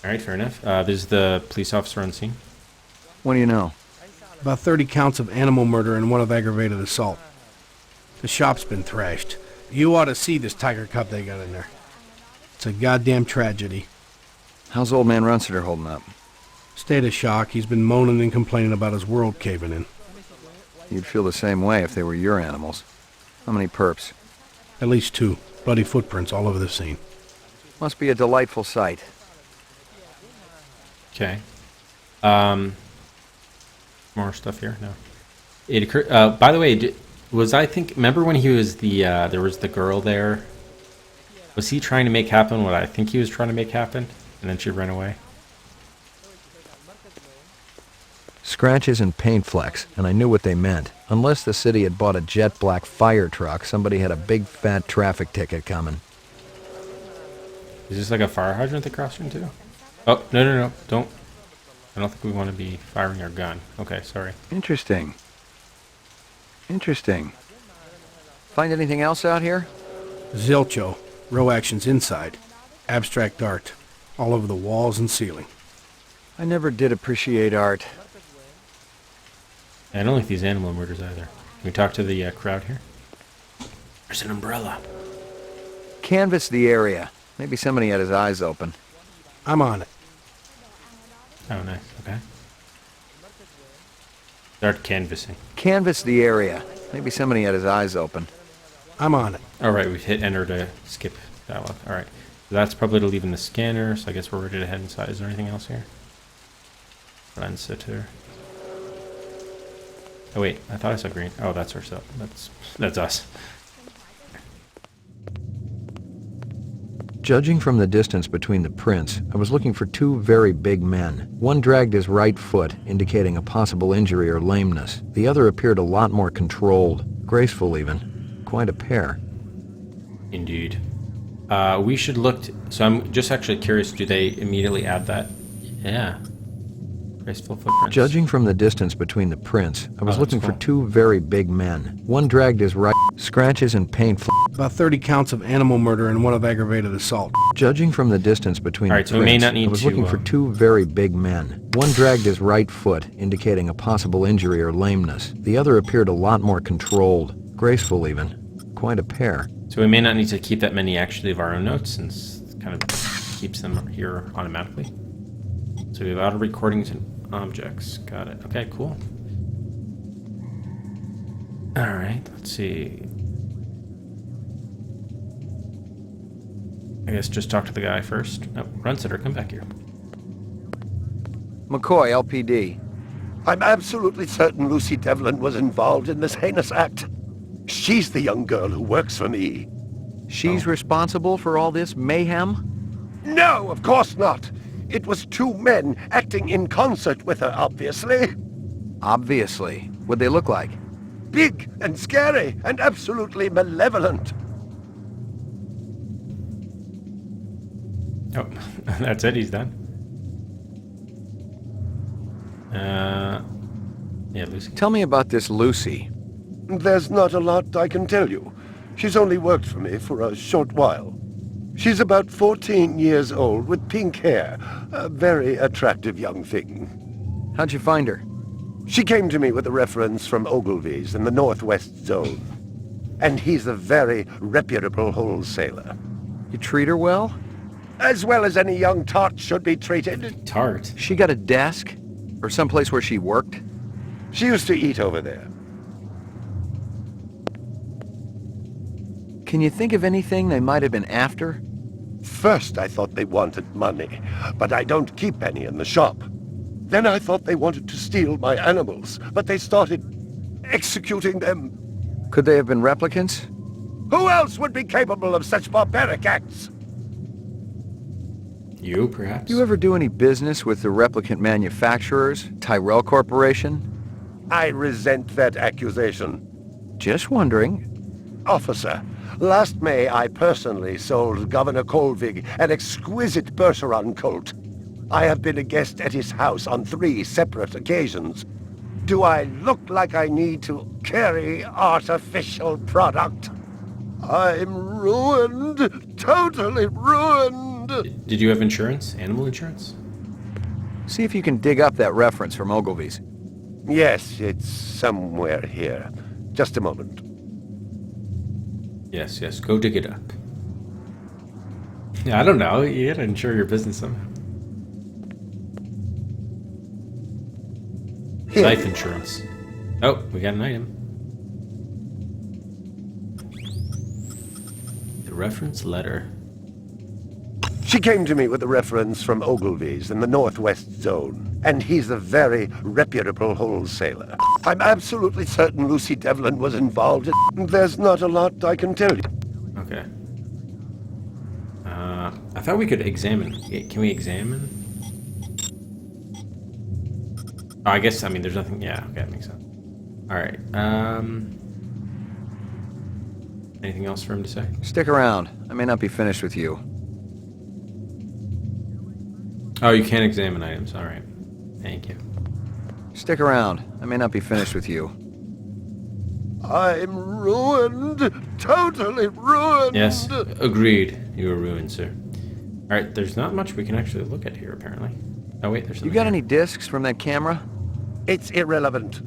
Alright, fair enough. This is the police officer on scene. What do you know? About 30 counts of animal murder and 1 of aggravated assault. The shop's been thrashed. You ought to see this tiger cub they got in there. It's a goddamn tragedy. How's old man Runsiter holding up? State of shock. He's been moaning and complaining about his world caving in. You'd feel the same way if they were your animals. How many perps? At least 2. Bloody footprints all over the scene. Must be a delightful sight. Okay. More stuff here? No. It occurred, by the way, remember when he was there was the girl there? Was he trying to make happen what I think he was trying to make happen? And then she ran away? Scratches and paint flecks, and I knew what they meant. Unless the city had bought a jet black fire truck, somebody had a big fat traffic ticket coming. Is this like a fire hydrant they crossed into? Oh, no. Don't. I don't think we want to be firing our gun. Okay, sorry. Interesting. Find anything else out here? Zilcho. Row actions inside. Abstract art. All over the walls and ceiling. I never did appreciate art. I don't like these animal murders either. Can we talk to the crowd here? There's an umbrella. Canvass the area. Maybe somebody had his eyes open. I'm on it. Oh, nice. Okay. Start canvassing. Canvass the area. Maybe somebody had his eyes open. I'm on it. All right, we've hit enter to skip dialogue. All right. So that's probably to leave in the scanner, so I guess we're ready to head inside. Is there anything else here? Rensitter. Oh, wait. I thought I saw green. Oh, that's ourselves. That's us. Judging from the distance between the prints, I was looking for 2 very big men. One dragged his right foot, indicating a possible injury or lameness. The other appeared a lot more controlled, graceful even. Quite a pair. Indeed. We should look... So I'm just actually curious, do they immediately add that? Yeah. Graceful footprints. Judging from the distance between the prints, I was looking for cool. 2 very big men. One dragged his right... Scratches and paint... About 30 counts of animal murder and 1 of aggravated assault. Judging from the distance between All right, the so we may prints, not need I was to, looking for 2 very big men. One dragged his right foot, indicating a possible injury or lameness. The other appeared a lot more controlled, graceful even. Quite a pair. So we may not need to keep that many actually of our own notes, since it kind of keeps them here automatically. So we have auto recordings and objects. Got it. Okay, cool. All right, let's see. I guess just talk to the guy first. No, Runsitter, come back here. McCoy, LPD. I'm absolutely certain Lucy Devlin was involved in this heinous act. She's the young girl who works for me. She's responsible for all this mayhem? No, of course not. It was 2 men acting in concert with her, obviously. Obviously. What'd they look like? Big and scary and absolutely malevolent. Oh, that's it. He's done. Yeah, Lucy. Tell me about this Lucy. There's not a lot I can tell you. She's only worked for me for a short while. She's about 14 years old with pink hair. A very attractive young thing. How'd you find her? She came to me with a reference from Ogilvy's in the Northwest Zone. And he's a very reputable wholesaler. You treat her well? as well as any young tart should be treated. Tart. She got a desk? Or someplace where she worked? She used to eat over there. Can you think of anything they might have been after? First I thought they wanted money, but I don't keep any in the shop. Then I thought they wanted to steal my animals, but they started executing them. Could they have been replicants? Who else would be capable of such barbaric acts? You, perhaps? You ever do any business with the replicant manufacturers, Tyrell Corporation? I resent that accusation. Just wondering. Officer, last May I personally sold Governor Colvig an exquisite Bergeron colt. I have been a guest at his house on 3 separate occasions. Do I look like I need to carry artificial product? I'm ruined. Totally ruined. Did you have insurance? Animal insurance? See if you can dig up that reference from Ogilvy's. Yes, it's somewhere here. Just a moment. Yes, yes. Go dig it up. Yeah, I don't know. You gotta insure your business somehow. Here. Life insurance. Oh, we got an item. The reference letter. She came to me with a reference from Ogilvy's in the Northwest Zone, and he's a very reputable wholesaler. I'm absolutely certain Lucy Devlin was involved. There's not a lot I can tell you. Okay. I thought we could examine. Can we examine? Oh, I guess, I mean, there's nothing. Yeah, okay, that makes sense. Alright, anything else for him to say? Stick around. I may not be finished with you. Oh, you can't examine items. Alright. Thank you. Stick around. I may not be finished with you. I'm ruined. Totally ruined. Yes, agreed. You are ruined, sir. Alright, there's not much we can actually look at here, apparently. Oh, wait, there's something. You got here. any discs from that camera? It's irrelevant.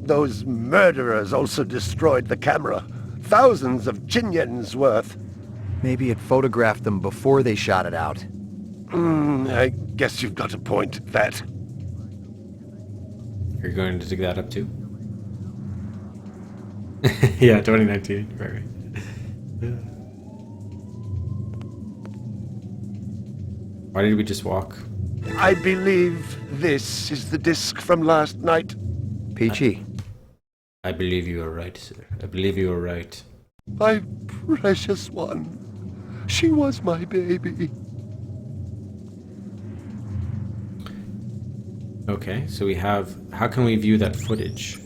Those murderers also destroyed the camera. Thousands of Jinyens worth. Maybe it photographed them before they shot it out. I guess you've got a point at that. You're going to dig that up too? Yeah, 2019. Right. Why did we just walk? I believe this is the disc from last night. Peachy. I believe you are right, sir. I believe you are right. My precious one. She was my baby. Okay, so we have... How can we view that footage?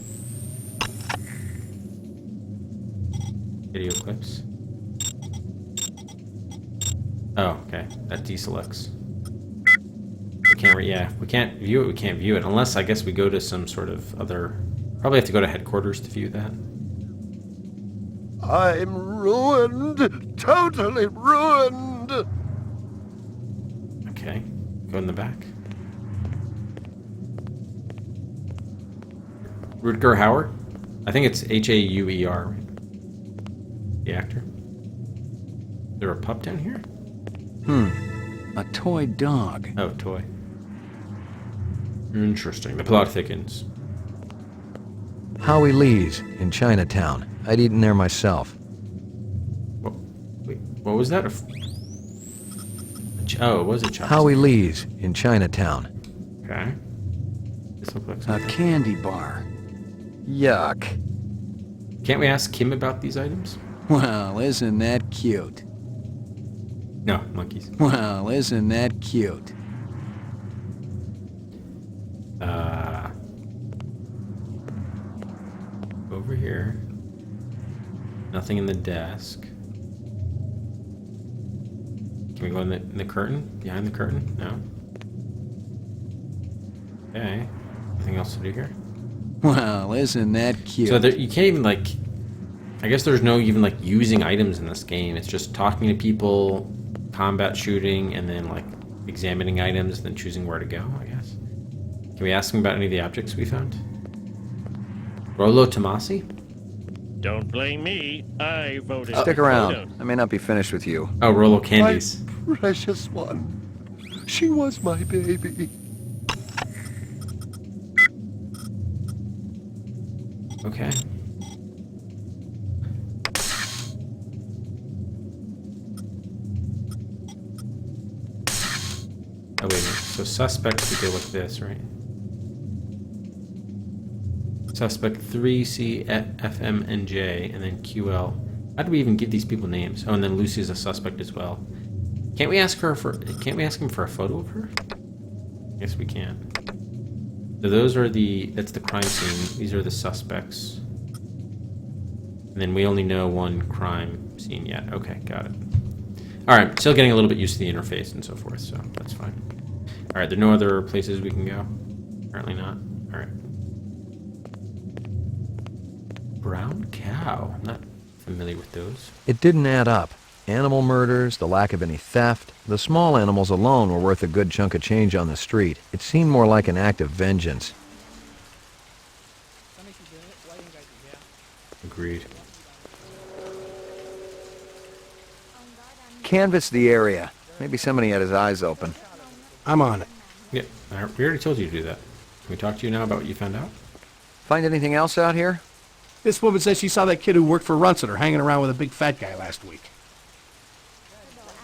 Video clips. Oh, okay. That deselects. We can't... Yeah, we can't view it. We can't view it. Unless, I guess, we go to some sort of other... Probably have to go to headquarters to view that. I'm ruined. Totally ruined. Okay. Go in the back. Rutger Hauer? I think it's H-A-U-E-R, right? The actor. Is there a pup down here? A toy dog. Oh, toy. Interesting. The plot thickens. Howie Lee's in Chinatown. I'd eaten there myself. Wait, what was that? Oh, it was a chopstick. Howie Lee's in Chinatown. Okay. This looks like A something. candy bar. Yuck. Can't we ask Kim about these items? Well, isn't that cute? No, monkeys. Well, isn't that cute? Over here. Nothing in the desk. Can we go in the curtain? Behind the curtain? No. Okay. Nothing else to do here? Well, isn't that cute? So there, you can't even, like... I guess there's no even, like, using items in this game. It's just talking to people, combat shooting, and then, like, examining items, and then choosing where to go, I guess. Can we ask him about any of the objects we found? Rolo Tomasi? Don't blame me. I voted. Stick around. I may not be finished with you. Oh, Rolo Candies. My precious one. She was my baby. Okay. Oh, wait a minute. So suspects we go with this, right? Suspect 3CFMNJ, and then QL. How do we even give these people names? Oh, and then Lucy is a suspect as well. Can't we ask him for a photo of her? Yes, we can. So those are that's the crime scene. These are the suspects. And then we only know one crime scene yet. Okay, got it. Alright, still getting a little bit used to the interface and so forth, so that's fine. Alright, there are no other places we can go? Apparently not. Alright. Brown cow. I'm not familiar with those. It didn't add up. Animal murders, the lack of any theft. The small animals alone were worth a good chunk of change on the street. It seemed more like an act of vengeance. Agreed. Canvass the area. Maybe somebody had his eyes open. I'm on it. Yeah, we already told you to do that. Can we talk to you now about what you found out? Find anything else out here? This woman says she saw that kid who worked for Runciter hanging around with a big fat guy last week.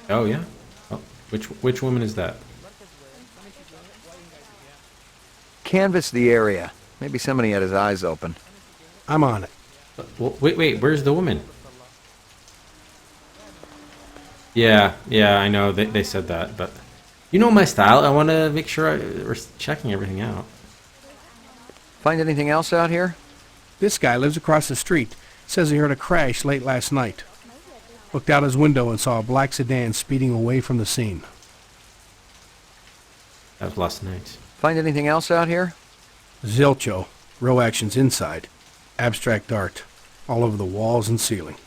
Oh, yeah? Oh, which woman is that? Canvass the area. Maybe somebody had his eyes open. I'm on it. Well, wait, where's the woman? Yeah, I know, they said that, but... You know my style, I want to make sure we're checking everything out. Find anything else out here? This guy lives across the street. Says he heard a crash late last night. Looked out his window and saw a black sedan speeding away from the scene. That was last night. Find anything else out here? Zilcho. Row actions inside. Abstract art. All over the walls and ceiling.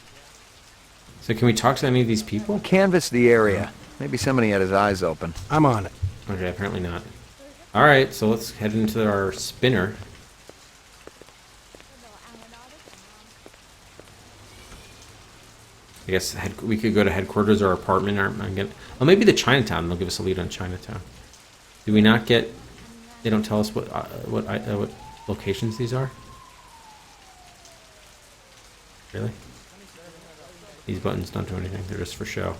So can we talk to any of these people? Canvass the area. Maybe somebody had his eyes open. I'm on it. Okay, apparently not. Alright, so let's head into our spinner. I guess we could go to headquarters or apartment, or well, maybe the Chinatown. They'll give us a lead on Chinatown. Do we not get? They don't tell us what locations these are. Really? These buttons don't do anything. They're just for show.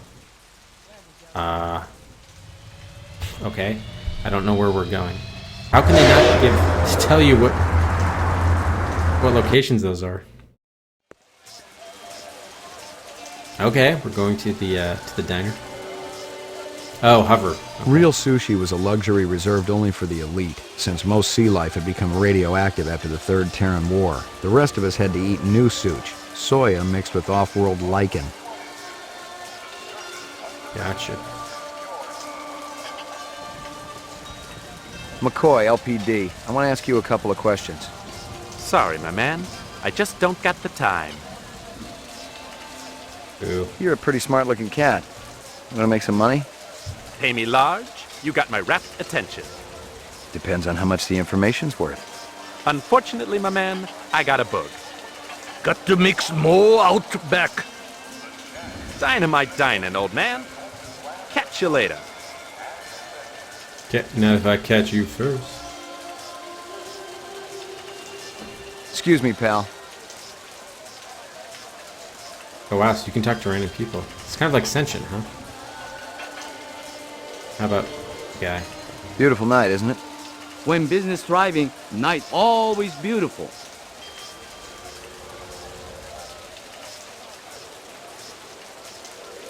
Okay. I don't know where we're going. How can they not tell you what locations those are? Okay, we're going to the diner. Oh, hover. Okay. Real sushi was a luxury reserved only for the elite, since most sea life had become radioactive after the Third Terran War. The rest of us had to eat new sushi, soya mixed with off-world lichen. Gotcha. McCoy, LPD. I want to ask you a couple of questions. Sorry, my man. I just don't got the time. Ooh. You're a pretty smart-looking cat. You want to make some money? Pay me large, you got my rapt attention. Depends on how much the information's worth. Unfortunately, my man, I got a bug. Got to mix more out back. Dynamite dining, old man. Catch you later. Not if I catch you first. Excuse me, pal. Oh wow, so you can talk to random people. It's kind of like Sentient, huh? How about guy? Beautiful night, isn't it? When business thriving, night always beautiful.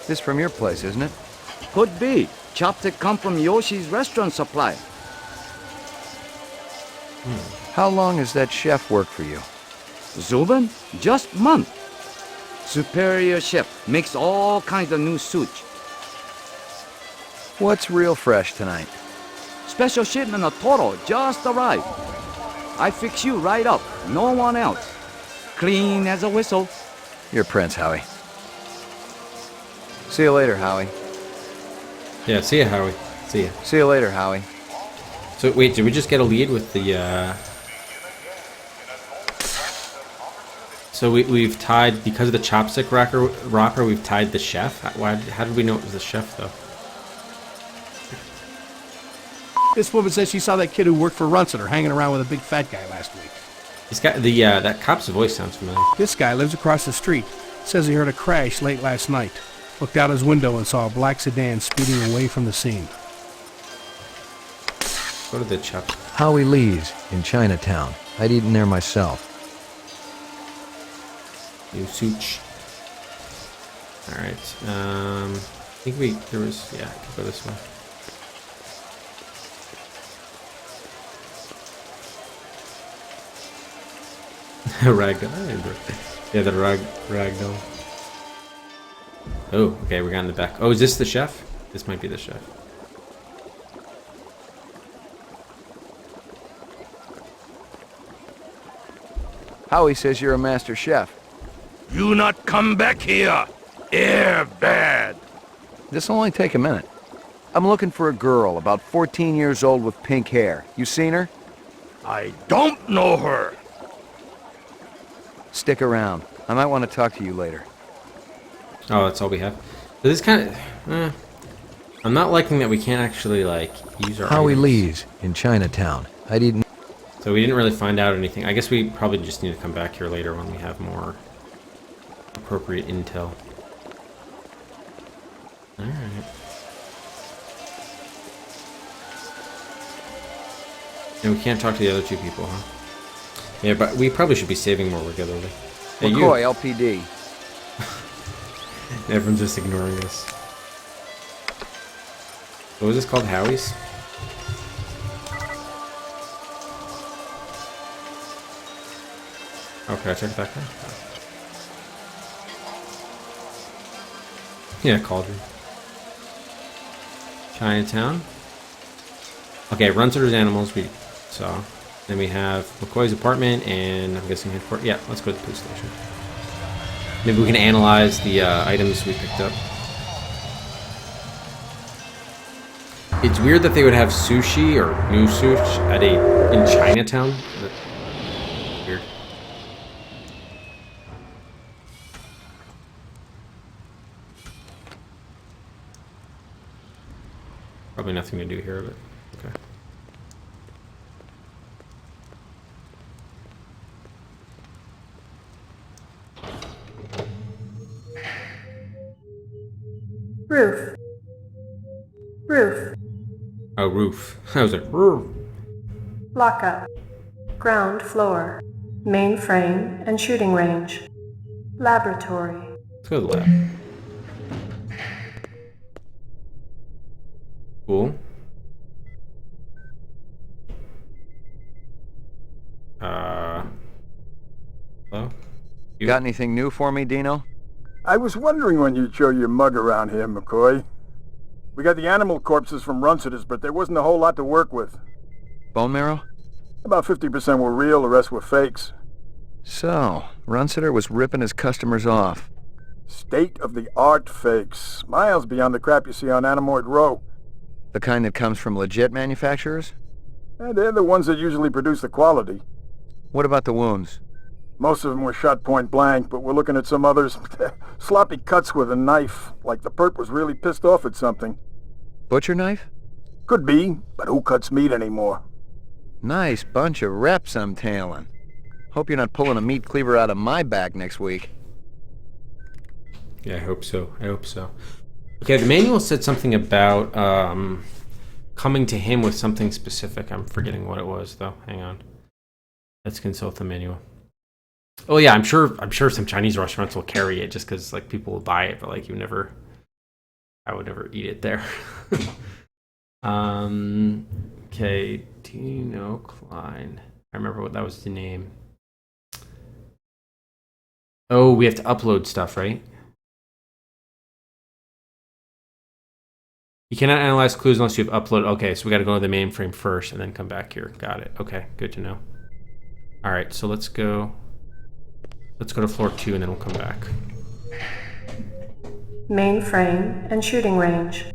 This from your place, isn't it? Could be. Chopstick come from Yoshi's restaurant supply. How long has that chef worked for you? Zubin? Just month. Superior chef makes all kinds of new sushi. What's real fresh tonight? Special shipment of Toro just arrived. I fix you right up. No one else. Clean as a whistle. You're Prince, Howie. See you later, Howie. Yeah, see ya, Howie. See ya. See you later, Howie. So wait, did we just get a lead with the? So we've tied, because of the chopstick rocker, we've tied the chef. How did we know it was the chef though? This woman says she saw that kid who worked for Runciter hanging around with a big fat guy last week. He's got the, that cop's voice sounds familiar. This guy lives across the street. Says he heard a crash late last night. Looked out his window and saw a black sedan speeding away from the scene. Go to the chop. Howie Lee's in Chinatown. I'd eaten there myself. New Such. Alright, I think there was, yeah, I could go this way. Ragdoll. Yeah, the ragdoll. Oh, okay, we got in the back. Oh, is this the chef? This might be the chef. Howie says you're a master chef. You not come back here. Air bad. This'll only take a minute. I'm looking for a girl, about 14 years old with pink hair. You seen her? I don't know her. Stick around. I might want to talk to you later. Oh, that's all we have. So this kind of... I'm not liking that we can't actually, like, use our Howie items. Lee's in Chinatown. I'd eaten... So we didn't really find out anything. I guess we probably just need to come back here later when we have more appropriate intel. Alright. And we can't talk to the other two people, huh? Yeah, but we probably should be saving more regularly. Hey, McCoy, LPD. Everyone's just ignoring us. What was this called? Howie's? Okay, I check that guy. Yeah, Cauldron. Chinatown. Okay, Runciter's Animals we saw. Then we have McCoy's apartment, and I'm guessing headquarters. Yeah, let's go to the police station. Maybe we can analyze the items we picked up. It's weird that they would have sushi or new sushi in Chinatown. Weird. Probably nothing to do here, but okay. Roof. Roof. Oh, roof. I was like, roof. Lockup. Ground floor. Mainframe and shooting range. Laboratory. Let's go to the lab. Cool. Hello? You got anything new for me, Dino? I was wondering when you'd show your mug around here, McCoy. We got the animal corpses from Runciter's, but there wasn't a whole lot to work with. Bone marrow? About 50% were real, the rest were fakes. So, Runciter was ripping his customers off. State-of-the-art fakes. Miles beyond the crap you see on Animoid Row. The kind that comes from legit manufacturers? They're the ones that usually produce the quality. What about the wounds? Most of them were shot point blank, but we're looking at some others. Sloppy cuts with a knife, like the perp was really pissed off at something. Butcher knife? Could be, but who cuts meat anymore? Nice bunch of reps I'm tailing. Hope you're not pulling a meat cleaver out of my back next week. Yeah, I hope so. I hope so. Okay, the manual said something about coming to him with something specific. I'm forgetting what it was, though. Hang on. Let's consult the manual. Oh yeah, I'm sure some Chinese restaurants will carry it just because like people will buy it, but like I would never eat it there. Okay, Dino Klein. I remember what that was the name. Oh, we have to upload stuff, right? You cannot analyze clues unless you have uploaded. Okay, so we got to go to the mainframe first and then come back here. Got it. Okay, good to know. All right, so let's go to floor 2 and then we'll come back. Mainframe and shooting range.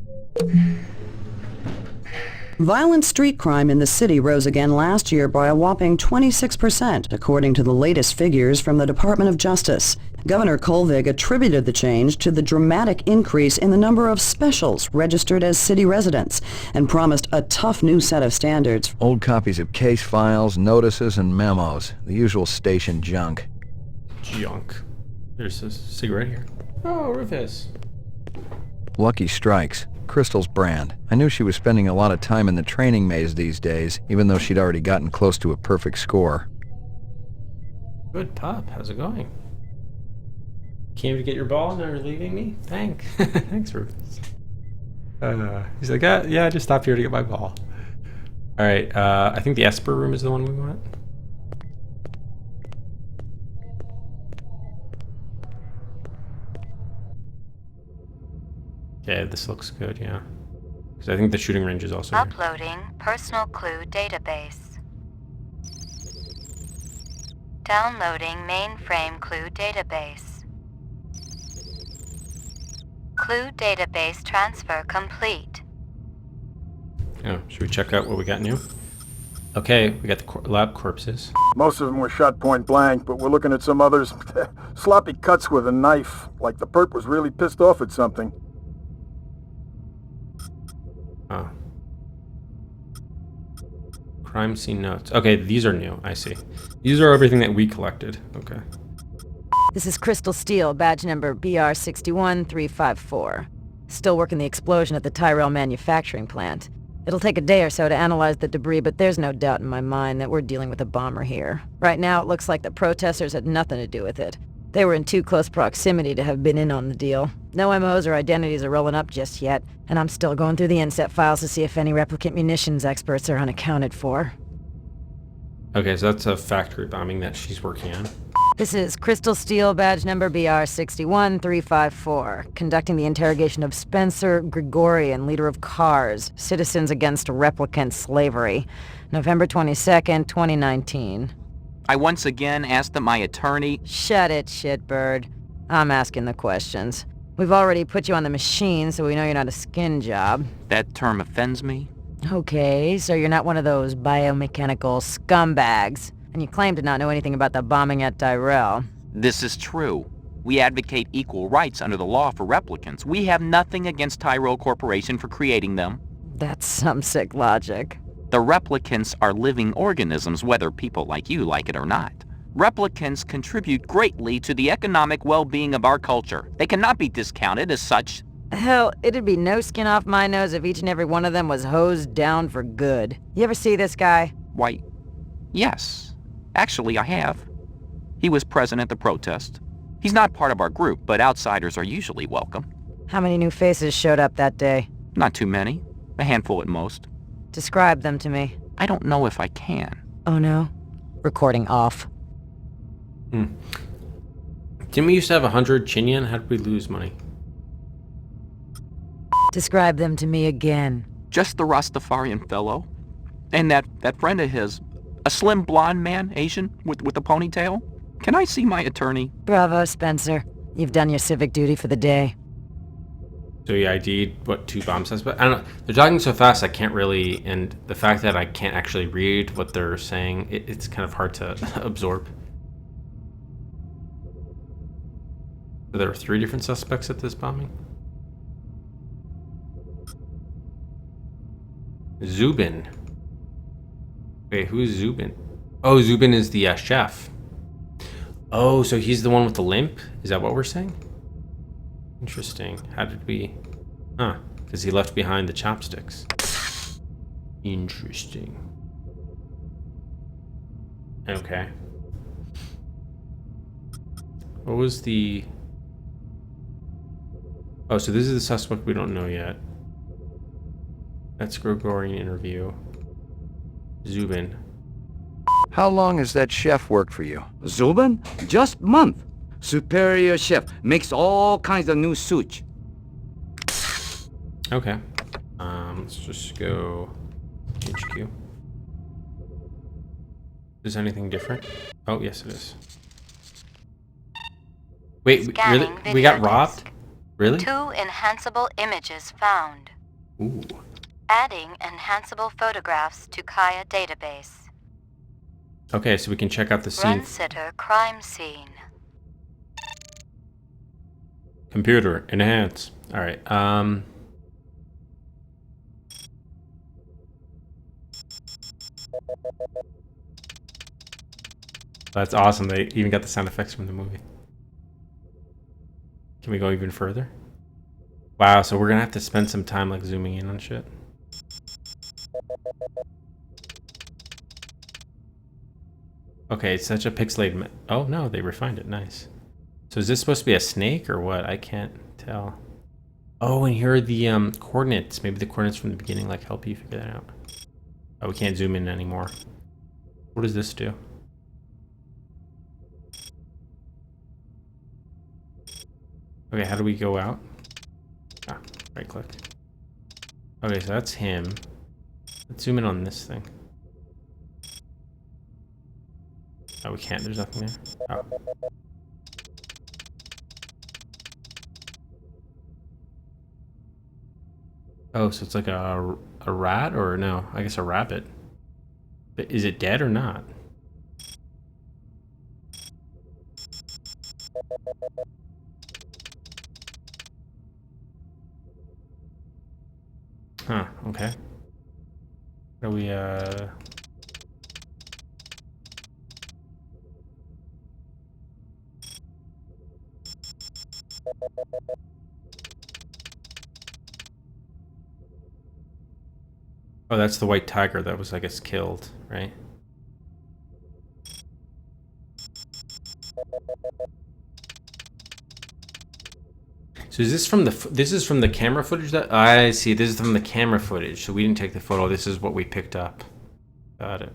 Violent street crime in the city rose again last year by a whopping 26%, according to the latest figures from the Department of Justice. Governor Colvig attributed the change to the dramatic increase in the number of specials registered as city residents and promised a tough new set of standards. Old copies of case files, notices, and memos. The usual station junk. Junk. There's a cigarette here. Oh, Rufus. Lucky Strikes. Crystal's brand. I knew she was spending a lot of time in the training maze these days, even though she'd already gotten close to a perfect score. Good pup. How's it going? Came to get your ball, now you're leaving me? Thanks, Rufus. He's like, yeah, I just stopped here to get my ball. Alright, I think the Esper room is the one we want. Okay, this looks good, yeah. Because I think the shooting range is also here. Uploading personal clue database. Downloading mainframe clue database. Clue database transfer complete. Oh, should we check out what we got new? Okay, we got the lab corpses. Most of them were shot point blank, but we're looking at some others. Sloppy cuts with a knife, like the perp was really pissed off at something. Oh. Crime scene notes. Okay, these are new, I see. These are everything that we collected. Okay. This is Crystal Steel, badge number BR61354. Still working the explosion at the Tyrell manufacturing plant. It'll take a day or so to analyze the debris, but there's no doubt in my mind that we're dealing with a bomber here. Right now, it looks like the protesters had nothing to do with it. They were in too close proximity to have been in on the deal. No MOs or identities are rolling up just yet, and I'm still going through the inset files to see if any replicant munitions experts are unaccounted for. Okay, so that's a factory bombing that she's working on. This is Crystal Steel, badge number BR61354, conducting the interrogation of Spencer Gregorian, leader of CARS, Citizens Against Replicant Slavery, November 22nd, 2019. I once again asked that my attorney... Shut it, shitbird. I'm asking the questions. We've already put you on the machine, so we know you're not a skin job. That term offends me. Okay, so you're not one of those biomechanical scumbags, and you claim to not know anything about the bombing at Tyrell. This is true. We advocate equal rights under the law for replicants. We have nothing against Tyrell Corporation for creating them. That's some sick logic. The replicants are living organisms, whether people like you like it or not. Replicants contribute greatly to the economic well-being of our culture. They cannot be discounted as such. Hell, it'd be no skin off my nose if each and every one of them was hosed down for good. You ever see this guy? Why, yes. Actually, I have. He was present at the protest. He's not part of our group, but outsiders are usually welcome. How many new faces showed up that day? Not too many. A handful at most. Describe them to me. I don't know if I can. Oh no? Recording off. Didn't we used to have 100 Chinyan? How did we lose money? Describe them to me again. Just the Rastafarian fellow. And that friend of his. A slim blonde man, Asian, with a ponytail. Can I see my attorney? Bravo, Spencer. You've done your civic duty for the day. So you ID'd, what, 2 bomb suspects? I don't know. They're talking so fast I can't really, and the fact that I can't actually read what they're saying, it's kind of hard to absorb. So there were 3 different suspects at this bombing? Zubin. Wait, who's Zubin? Oh, Zubin is the chef. Oh, so he's the one with the limp? Is that what we're saying? Interesting. How did we... Huh. Because he left behind the chopsticks. Interesting. Okay. What was the... Oh, so this is the suspect we don't know yet. That's Gregorian interview. Zubin. How long has that chef worked for you? Zubin? Just month. Superior chef. Makes all kinds of new sushi. Okay. Let's just go HQ. Is anything different? Oh, yes it is. Wait, really? We got robbed? Really? 2 enhanceable images found. Ooh. Adding enhanceable photographs to Kaya database. Okay, so we can check out the scene. Run sitter crime scene. Computer, enhance. All right. That's awesome. They even got the sound effects from the movie. Can we go even further? Wow, so we're gonna have to spend some time like zooming in on shit. Okay, it's such a pixelated. Oh no, they refined it. Nice. So is this supposed to be a snake or what? I can't tell. Oh, and here are the coordinates. Maybe the coordinates from the beginning like help you figure that out. Oh, we can't zoom in anymore. What does this do? Okay, how do we go out? Ah, right click. Okay, so that's him. Let's zoom in on this thing. Oh, we can't. There's nothing there. Oh. Oh, so it's like a rat or no? I guess a rabbit. But is it dead or not? Huh, okay. Are we, Oh, that's the white tiger that was, I guess, killed, right? So is this from this is from the camera footage that I see. This is from the camera footage. So we didn't take the photo. This is what we picked up. Got it.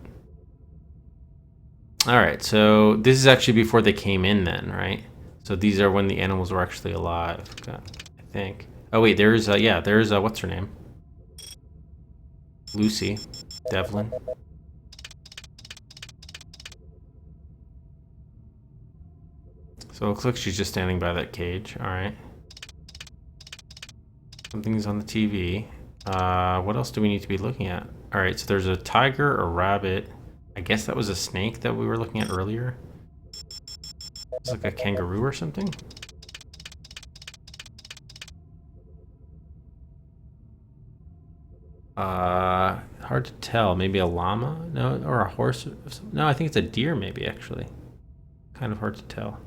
All right. So this is actually before they came in then, right? So these are when the animals were actually alive. I think. Oh wait, there's yeah, there's what's her name? Lucy, Devlin. So it looks like she's just standing by that cage. All right. Something's on the TV. What else do we need to be looking at? All right, so there's a tiger, a rabbit. I guess that was a snake that we were looking at earlier. It's like a kangaroo or something. Hard to tell. Maybe a llama? No, or a horse? No, I think it's a deer maybe, actually. Kind of hard to tell.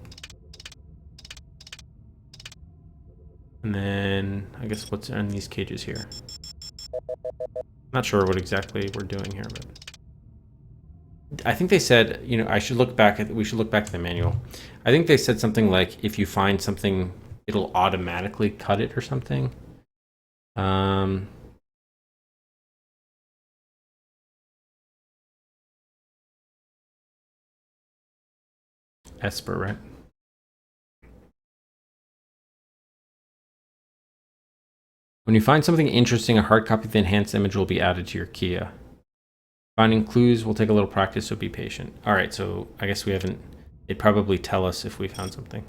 And then, I guess what's in these cages here? Not sure what exactly we're doing here, but... I think they said, you know, we should look back at the manual. I think they said something like, if you find something, it'll automatically cut it or something. Esper, right? When you find something interesting, a hard copy of the enhanced image will be added to your Kia. Finding clues will take a little practice, so be patient. All right, so I guess we haven't... It'd probably tell us if we found something.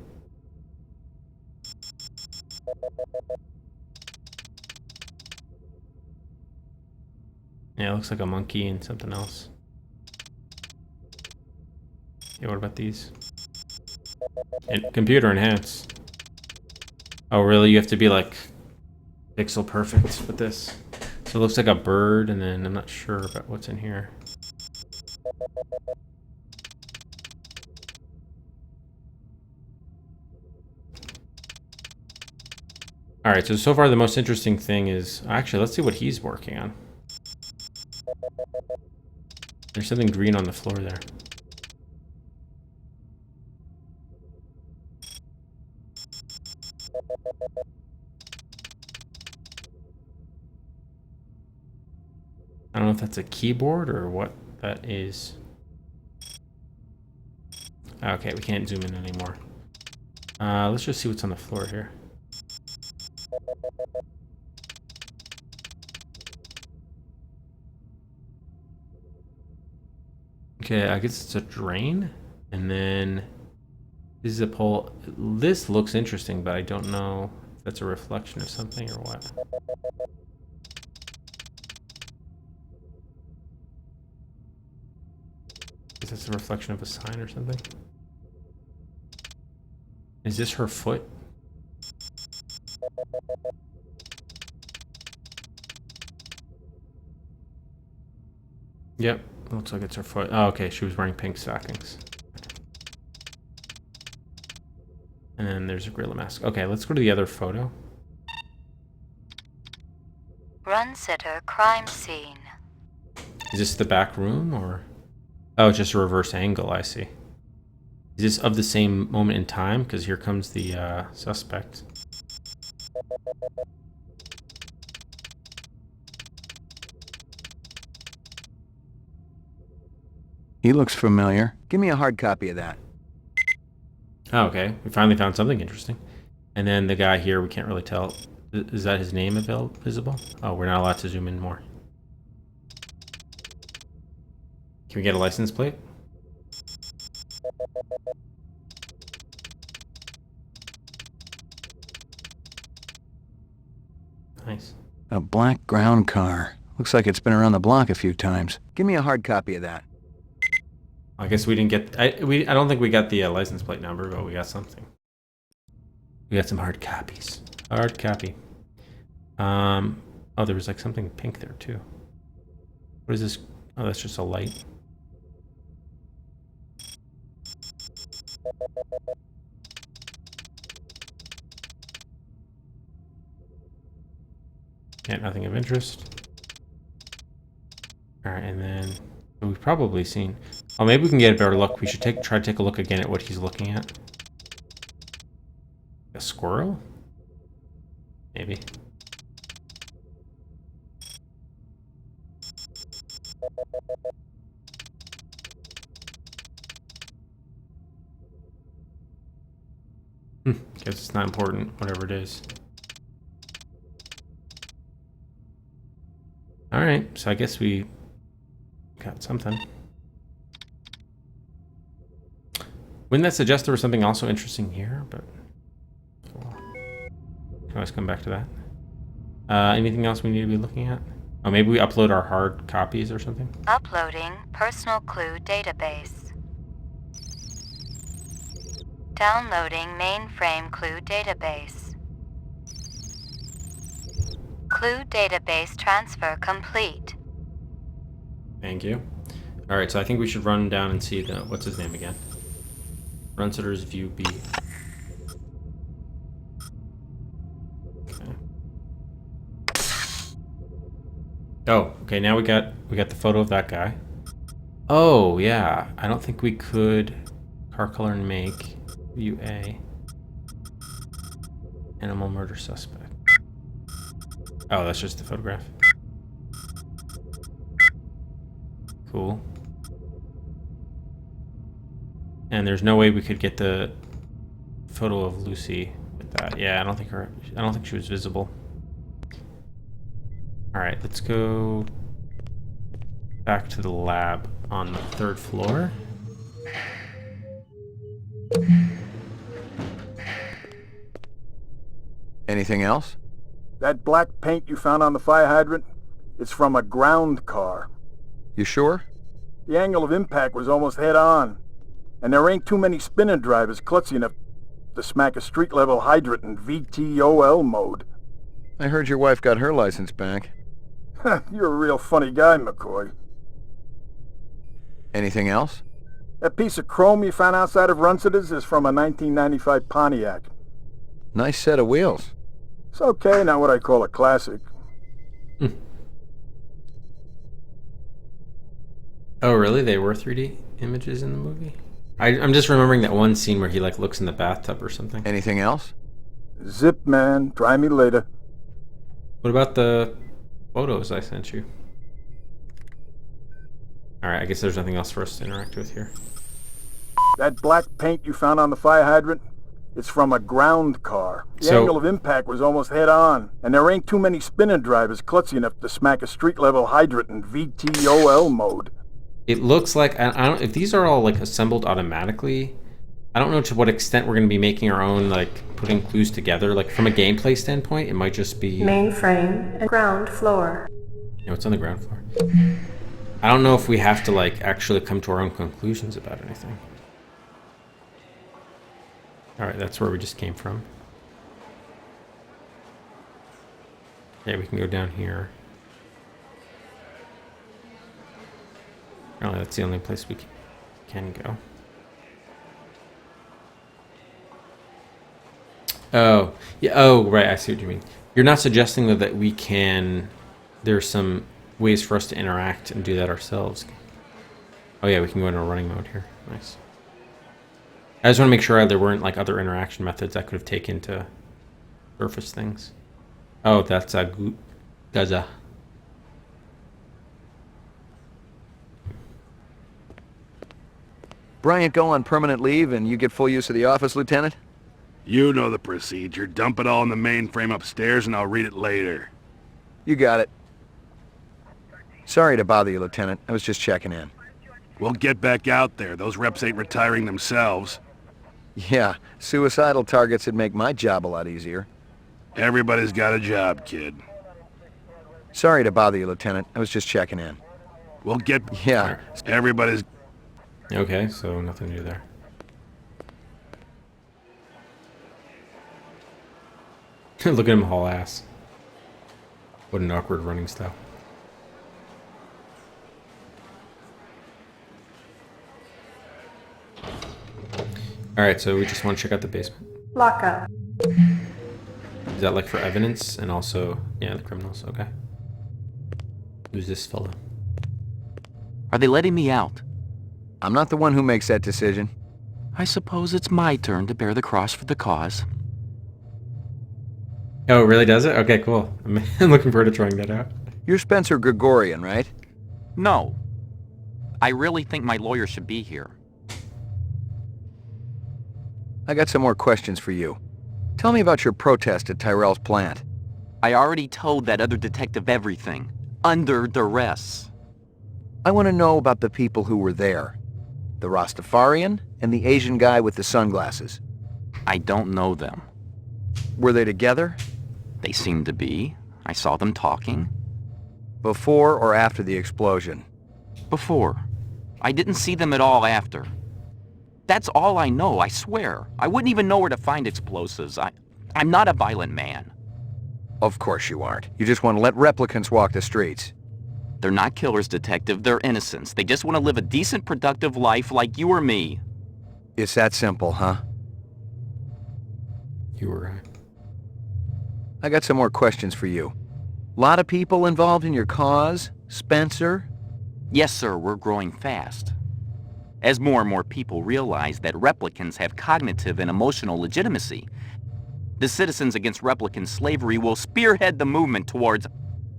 Yeah, it looks like a monkey and something else. Yeah, what about these? And computer enhance. Oh, really? You have to be like pixel perfect with this. So it looks like a bird, and then I'm not sure about what's in here. All right, so far the most interesting thing is... Actually, let's see what he's working on. There's something green on the floor there. I don't know if that's a keyboard or what that is. Okay, we can't zoom in anymore. Let's just see what's on the floor here. Okay, I guess it's a drain. And then this is a pole. This looks interesting, but I don't know if that's a reflection of something or what. Is this a reflection of a sign or something? Is this her foot? Yep, looks like it's her foot. Oh, okay, she was wearing pink stockings. And then there's a gorilla mask. Okay, let's go to the other photo. Run sitter crime scene. Is this the back room or? Oh, it's just a reverse angle, I see. Is this of the same moment in time? Because here comes the suspect. He looks familiar. Give me a hard copy of that. Oh, okay. We finally found something interesting. And then the guy here, we can't really tell. Is that his name visible? Oh, we're not allowed to zoom in more. Can we get a license plate? Nice. A black ground car. Looks like it's been around the block a few times. Give me a hard copy of that. I guess we didn't get. I don't think we got the license plate number, but we got something. We got some hard copies. Hard copy. Oh, there was like something pink there too. What is this? Oh, that's just a light. Yeah, nothing of interest. All right, and then we've probably seen. Oh, maybe we can get a better look. We should try to take a look again at what he's looking at. A squirrel? Maybe. Guess it's not important, whatever it is. Alright, so I guess we got something. Wouldn't that suggest there was something also interesting here? But can always come back to that. Anything else we need to be looking at? Oh, maybe we upload our hard copies or something? Uploading personal clue database. Downloading mainframe clue database. Clue database transfer complete. Thank you. Alright, so I think we should run down and see the, what's his name again? Runsitter's View B. Okay. Oh, okay, now we got the photo of that guy. Oh, yeah. I don't think we could car color and make View A. Animal murder suspect. Oh, that's just the photograph. Cool. And there's no way we could get the photo of Lucy with that. Yeah, I don't think she was visible. All right, let's go back to the lab on the 3rd floor. Anything else? That black paint you found on the fire hydrant? It's from a ground car. You sure? The angle of impact was almost head-on. And there ain't too many spinner drivers klutzy enough to smack a street-level hydrant in VTOL mode. I heard your wife got her license back. You're a real funny guy, McCoy. Anything else? That piece of chrome you found outside of Runsitter's is from a 1995 Pontiac. Nice set of wheels. It's okay, not what I call a classic. Oh, really? They were 3D images in the movie? I'm just remembering that one scene where he like looks in the bathtub or something. Anything else? Zip, man. Try me later. What about the photos I sent you? Alright, I guess there's nothing else for us to interact with here. That black paint you found on the fire hydrant? It's from a ground car. The angle of impact was almost head-on, and there ain't too many spinner drivers klutzy enough to smack a street-level hydrant in VTOL mode. It looks like, I don't, if these are all like assembled automatically, I don't know to what extent we're going to be making our own, like putting clues together. Like from a gameplay standpoint, it might just be mainframe and ground floor. No, it's on the ground floor. I don't know if we have to like actually come to our own conclusions about anything. Alright, that's where we just came from. Yeah, we can go down here. Apparently that's the only place we can go. Oh, yeah. Oh, right. I see what you mean. You're not suggesting though that we can. There's some ways for us to interact and do that ourselves. Oh yeah, we can go into a running mode here. Nice. I just want to make sure there weren't like other interaction methods I could have taken to surface things. Oh, that's a Gaza. Bryant go on permanent leave and you get full use of the office, Lieutenant? You know the procedure. Dump it all in the mainframe upstairs and I'll read it later. You got it. Sorry to bother you, Lieutenant. I was just checking in. We'll get back out there. Those reps ain't retiring themselves. Yeah, suicidal targets would make my job a lot easier. Everybody's got a job, kid. Sorry to bother you, Lieutenant. I was just checking in. We'll get... Yeah. Everybody's... Okay, so nothing new there. Look at him haul ass. What an awkward running style. Alright, so we just want to check out the basement. Lockup. Is that like for evidence and also, yeah, the criminals? Okay. Who's this fella? Are they letting me out? I'm not the one who makes that decision. I suppose it's my turn to bear the cross for the cause. Oh, it really does it? Okay, cool. I'm looking forward to trying that out. You're Spencer Gregorian, right? No. I really think my lawyer should be here. I got some more questions for you. Tell me about your protest at Tyrell's plant. I already told that other detective everything. Under duress. I want to know about the people who were there. The Rastafarian and the Asian guy with the sunglasses. I don't know them. Were they together? They seemed to be. I saw them talking. Before or after the explosion? Before. I didn't see them at all after. That's all I know, I swear. I wouldn't even know where to find explosives. I'm not a violent man. Of course you aren't. You just want to let replicants walk the streets. They're not killers, Detective. They're innocents. They just want to live a decent, productive life like you or me. It's that simple, huh? You were right. I got some more questions for you. Lot of people involved in your cause, Spencer? Yes, sir. We're growing fast. As more and more people realize that replicants have cognitive and emotional legitimacy, the Citizens Against Replicant Slavery will spearhead the movement towards...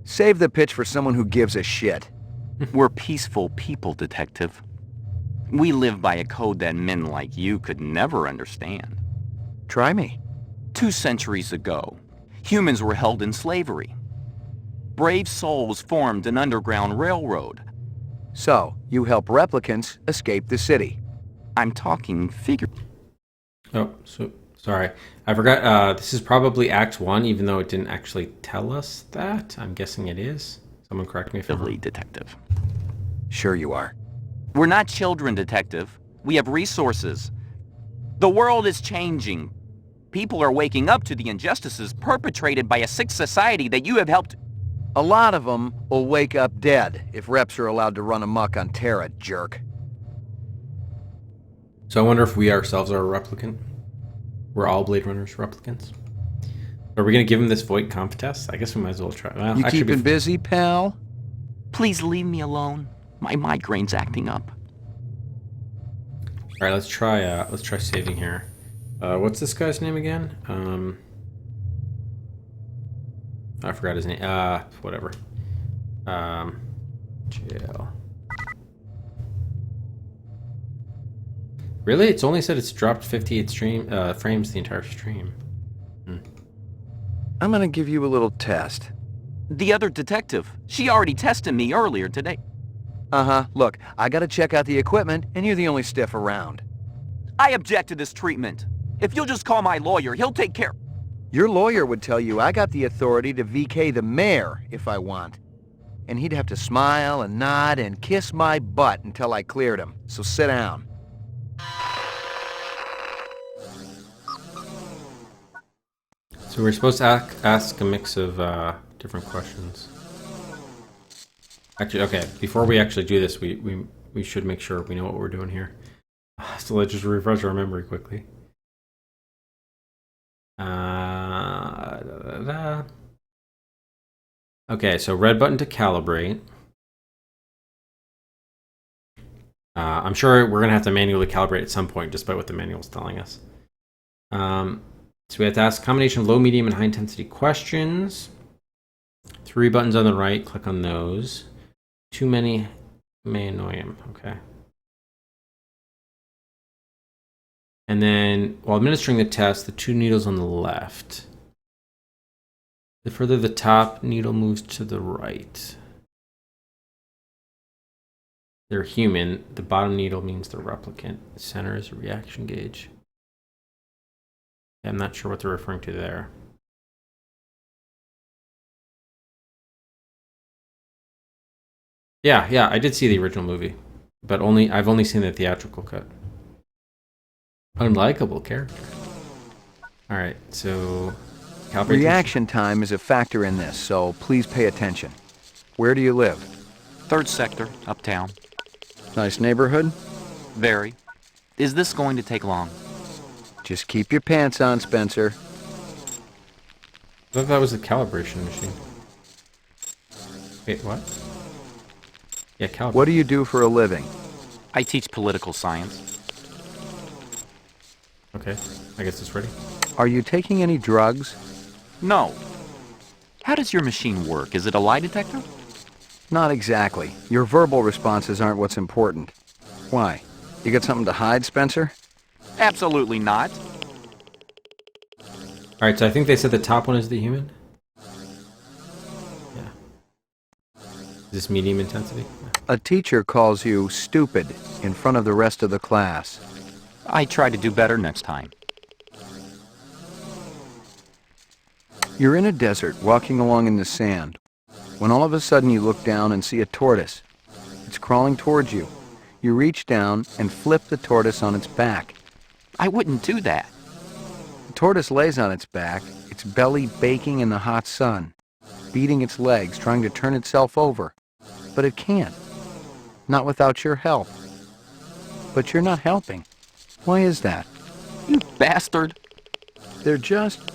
Save the pitch for someone who gives a shit. We're peaceful people, Detective. We live by a code that men like you could never understand. Try me. 2 centuries ago, humans were held in slavery. Brave souls formed an underground railroad. So, you help replicants escape the city. I'm talking figure... Oh, so sorry. I forgot, this is probably Act 1, even though it didn't actually tell us that. I'm guessing it is. Someone correct me if I'm wrong. Detective. Sure you are. We're not children, Detective. We have resources. The world is changing. People are waking up to the injustices perpetrated by a sick society that you have helped... A lot of them will wake up dead if reps are allowed to run amok on Terra, jerk. So I wonder if we ourselves are a replicant. We're all Blade Runners replicants. Are we going to give him this void conf test? I guess we might as well try. Well, you keeping busy, pal? Please leave me alone. My migraine's acting up. All right, let's try saving here. What's this guy's name again? I forgot his name. Whatever. Jail. Really? It's only said it's dropped 58 frames the entire stream. I'm gonna give you a little test. The other detective. She already tested me earlier today. Uh-huh. Look, I gotta check out the equipment, and you're the only stiff around. I object to this treatment. If you'll just call my lawyer, he'll take care... Your lawyer would tell you I got the authority to VK the mayor if I want. And he'd have to smile and nod and kiss my butt until I cleared him. So sit down. So we're supposed to ask a mix of different questions. Actually, okay, before we actually do this, we we should make sure we know what we're doing here. So let's just refresh our memory quickly. Okay, so red button to calibrate. I'm sure we're going to have to manually calibrate at some point, despite what the manual's telling us. So we have to ask a combination of low, medium, and high intensity questions. 3 buttons on the right, click on those. Too many may annoy him, okay. And then, while administering the test, the 2 needles on the left. The further the top needle moves to the right. They're human. The bottom needle means they're replicant. The center is a reaction gauge. I'm not sure what they're referring to there. Yeah, I did see the original movie, but I've only seen the theatrical cut. Unlikable character. All right, so reaction time is a factor in this, so please pay attention. Where do you live? 3rd sector, uptown. Nice neighborhood? Very. Is this going to take long? Just keep your pants on, Spencer. I thought that was the calibration machine. Wait, what? Yeah, calibrate. What do you do for a living? I teach political science. Okay, I guess it's ready. Are you taking any drugs? No. How does your machine work? Is it a lie detector? Not exactly. Your verbal responses aren't what's important. Why? You got something to hide, Spencer? Absolutely not. Alright, so I think they said the top one is the human? Yeah. Is this medium intensity? A teacher calls you stupid in front of the rest of the class. I try to do better next time. You're in a desert, walking along in the sand, when all of a sudden you look down and see a tortoise. It's crawling towards you. You reach down and flip the tortoise on its back. I wouldn't do that. The tortoise lays on its back, its belly baking in the hot sun, beating its legs, trying to turn itself over. But it can't. Not without your help. But you're not helping. Why is that? You bastard. They're just...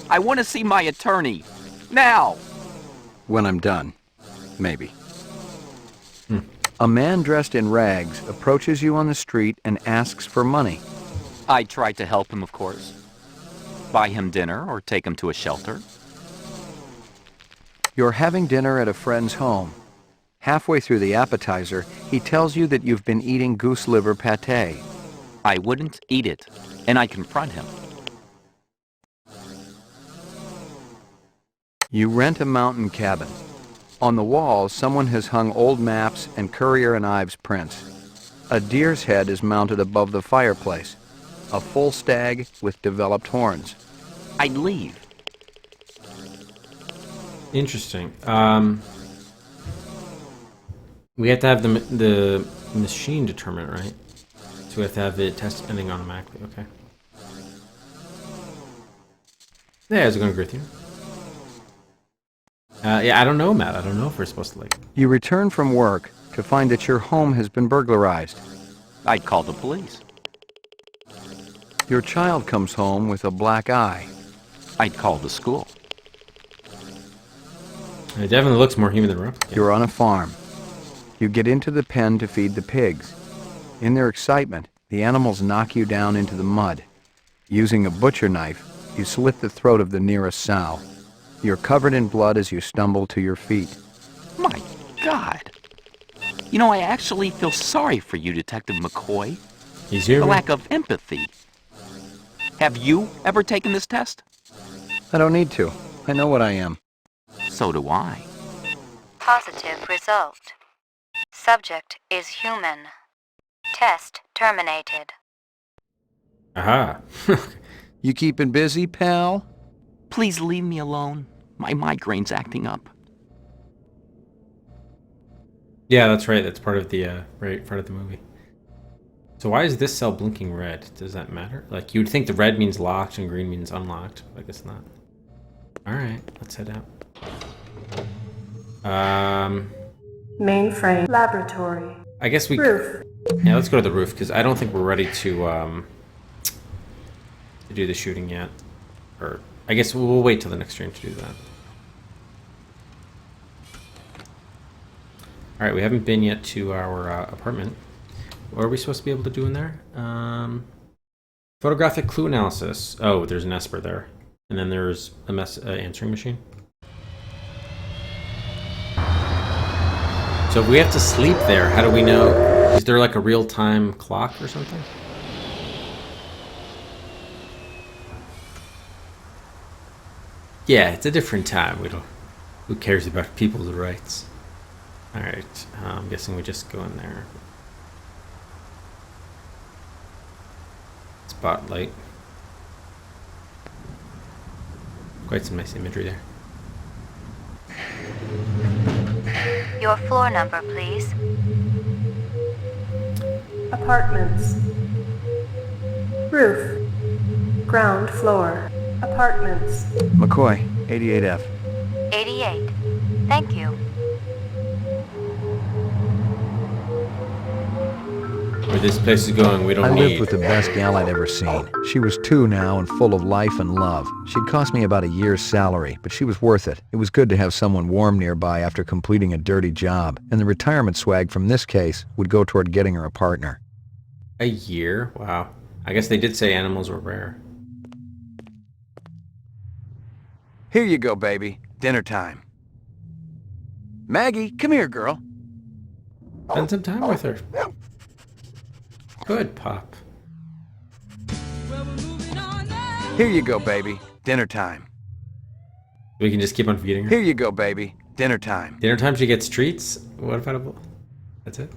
I want to see my attorney. Now! When I'm done. Maybe. A man dressed in rags approaches you on the street and asks for money. I try to help him, of course. Buy him dinner or take him to a shelter. You're having dinner at a friend's home. Halfway through the appetizer, he tells you that you've been eating goose liver pate. I wouldn't eat it, and I confront him. You rent a mountain cabin. On the walls, someone has hung old maps and Currier and Ives prints. A deer's head is mounted above the fireplace. A full stag with developed horns. I'd leave. Interesting. We have to have the machine determine it, right? So we have to have the test ending automatically. Okay. Yeah, how's it going, Grithian? Yeah, I don't know, Matt. I don't know if we're supposed to, like... You return from work to find that your home has been burglarized. I'd call the police. Your child comes home with a black eye. I'd call the school. It definitely looks more human than replicant. You're on a farm. You get into the pen to feed the pigs. In their excitement, the animals knock you down into the mud. Using a butcher knife, you slit the throat of the nearest sow. You're covered in blood as you stumble to your feet. My God. You know, I actually feel sorry for you, Detective McCoy. He's here. The lack of empathy. Have you ever taken this test? I don't need to. I know what I am. So do I. Positive result. Subject is human. Test terminated. Aha. You keeping busy, pal? Please leave me alone. My migraine's acting up. Yeah, that's right. That's part of the part of the movie. So why is this cell blinking red? Does that matter? Like, you would think the red means locked and green means unlocked. I guess not. All right, let's head out. Mainframe laboratory. I guess we... Roof. Yeah, let's go to the roof, because I don't think we're ready to do the shooting yet. Or, I guess we'll wait till the next stream to do that. Alright, we haven't been yet to our apartment. What are we supposed to be able to do in there? Photographic clue analysis. Oh, there's an Esper there. And then there's a answering machine. So if we have to sleep there, how do we know? Is there like a real-time clock or something? Yeah, it's a different time. We don't... Who cares about people's rights? Alright, I'm guessing we just go in there. Spotlight. Quite some nice imagery there. Your floor number, please. Apartments. Roof. Ground floor. Apartments. McCoy, 88F. 88. Thank you. Where this place is going, we don't I need. lived with the best gal I'd ever seen. She was 2 now and full of life and love. She'd cost me about a year's salary, but she was worth it. It was good to have someone warm nearby after completing a dirty job, and the retirement swag from this case would go toward getting her a partner. A year? Wow. I guess they did say animals were rare. Here you go, baby. Dinner time. Maggie, come here, girl. Spend some time with her. Good, Pop. Here you go, baby. Dinner time. We can just keep on feeding her. Here you go, baby. Dinner time. Dinner time, she gets treats? What about that's it?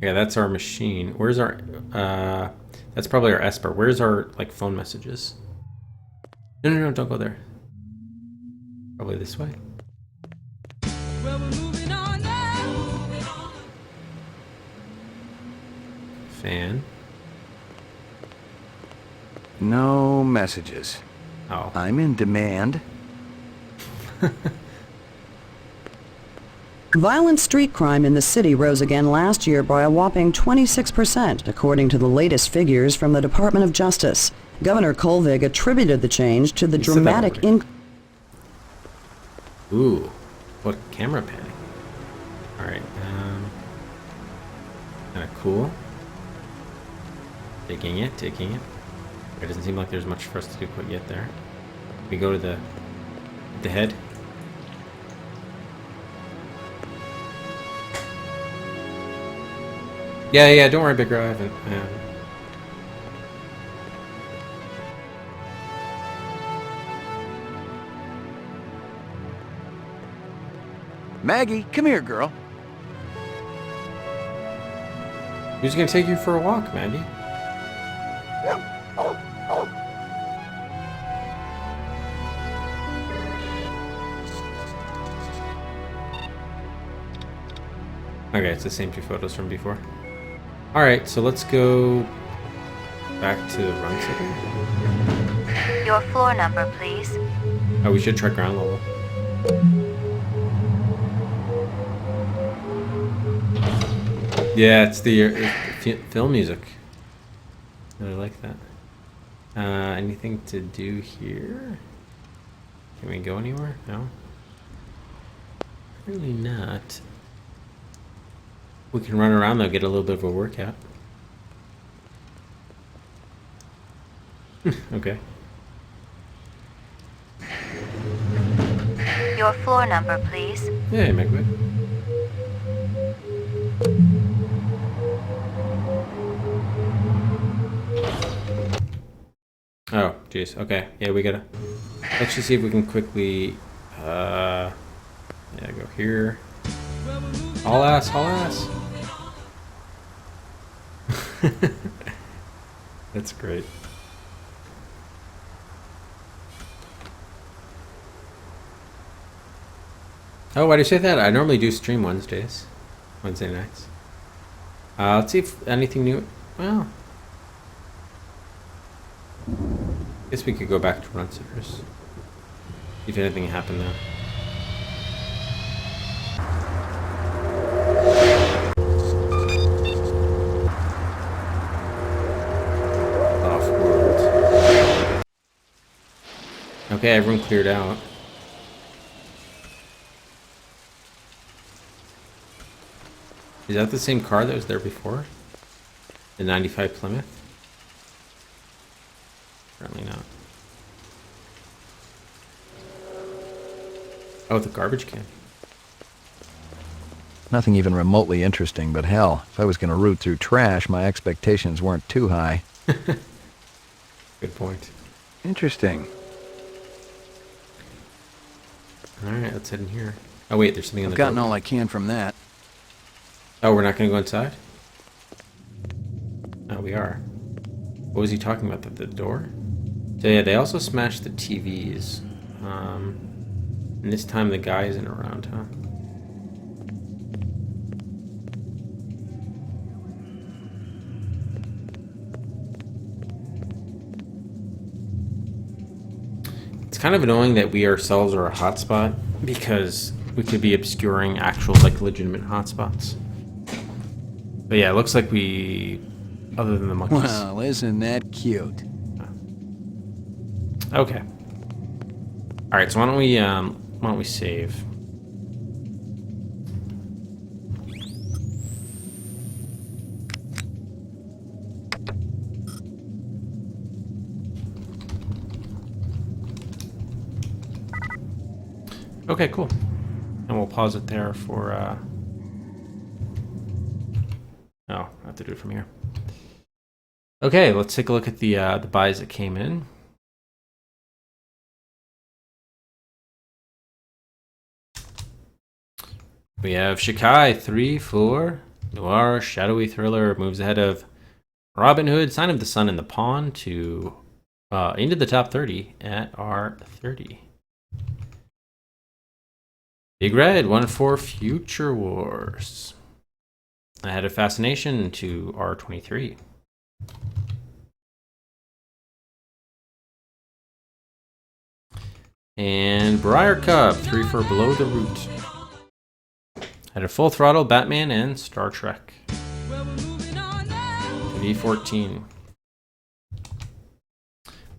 Yeah, that's our machine. Where's our... that's probably our Esper. Where's our, like, phone messages? No, don't go there. Probably this way. Fan. No messages. Oh. I'm in demand. Violent street crime in the city rose again last year by a whopping 26%, according to the latest figures from the Department of Justice. Governor Kolvig attributed the change to the dramatic Ooh, what camera panning. Alright, kinda cool. Taking it. It doesn't seem like there's much for us to do quite yet there. We go to the head. Yeah, don't worry, Big Girl, I haven't. Maggie, come here, girl. Who's gonna take you for a walk, Maggie? Okay, it's the same 2 photos from before. Alright, so let's go back to the run city. Your floor number, please. Oh, we should try ground level. Yeah, it's the film music. Really like that. Anything to do here? Can we go anywhere? No? Really not. We can run around though, get a little bit of a workout. Okay. Your floor number, please. Yeah, Megway. Oh, jeez. Okay. Yeah, we gotta... Let's just see if we can quickly... Yeah, go here. All ass, all ass. That's great. Oh, why do you say that? I normally do stream Wednesday nights. Let's see if anything new... Well... Guess we could go back to run sitters. See if anything happened there. Okay, everyone cleared out. Is that the same car that was there before? The 95 Plymouth? Apparently not. Oh, the garbage can. Nothing even remotely interesting, but hell, if I was going to root through trash, my expectations weren't too high. Good point. Interesting. Alright, let's head in here. Oh wait, there's something in the I've gotten door. all I can from that. Oh, we're not going to go inside? Oh, we are. What was he talking about? The door? So yeah, they also smashed the TVs. And this time the guy isn't around, huh? It's kind of annoying that we ourselves are a hotspot because we could be obscuring actual, like, legitimate hotspots. But yeah, it looks like we, other than the monkeys. Well, isn't that cute? Okay. All right, so why don't we save? Okay, cool. And we'll pause it there for, oh, I have to do it from here. Okay, let's take a look at the buys that came in. We have Shikai 3 for Noir Shadowy Thriller, moves ahead of Robin Hood, Sign of the Sun, and The Pawn to into the top 30 at R30. Big Red 1 for Future Wars, ahead of Fascination to R23. And Briar Cub 3 for Below the Root. Had a Full Throttle, Batman, and Star Trek. V14.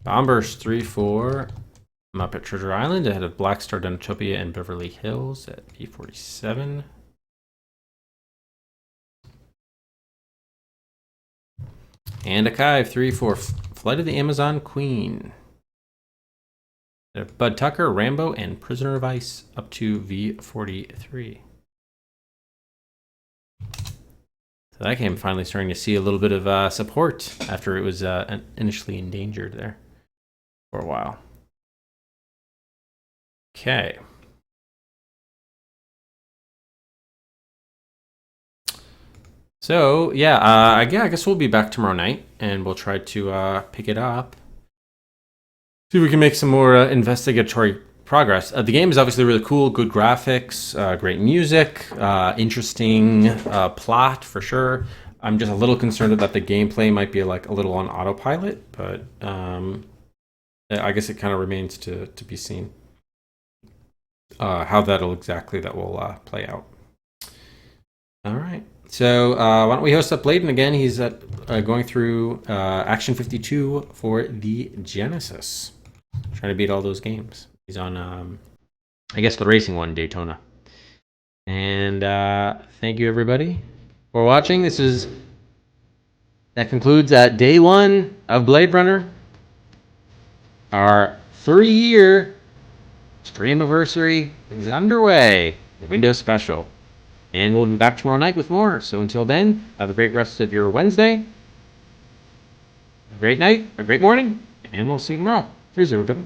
Bombers 3 for Muppet Treasure Island, ahead of Black Star, Dinotopia, and Beverly Hills at V47. And Akai 3 for Flight of the Amazon Queen. Bud Tucker, Rambo, and Prisoner of Ice up to V43. So that game finally starting to see a little bit of support after it was initially endangered there for a while. Okay. So yeah, I guess we'll be back tomorrow night, and we'll try to pick it up. See if we can make some more investigatory progress. The game is obviously really cool, good graphics, great music, interesting plot for sure. I'm just a little concerned that the gameplay might be like a little on autopilot, but I guess it kind of remains to be seen how that will play out. All right. So why don't we host up Bladen again? He's going through Action 52 for the Genesis. Trying to beat all those games. He's on, I guess, the racing one, Daytona. And thank you, everybody, for watching. That concludes day 1 of Blade Runner. Our 3-year stream-anniversary is underway. The Windows Special. And we'll be back tomorrow night with more. So until then, have a great rest of your Wednesday. A great night, a great morning, and we'll see you tomorrow. Cheers, everybody.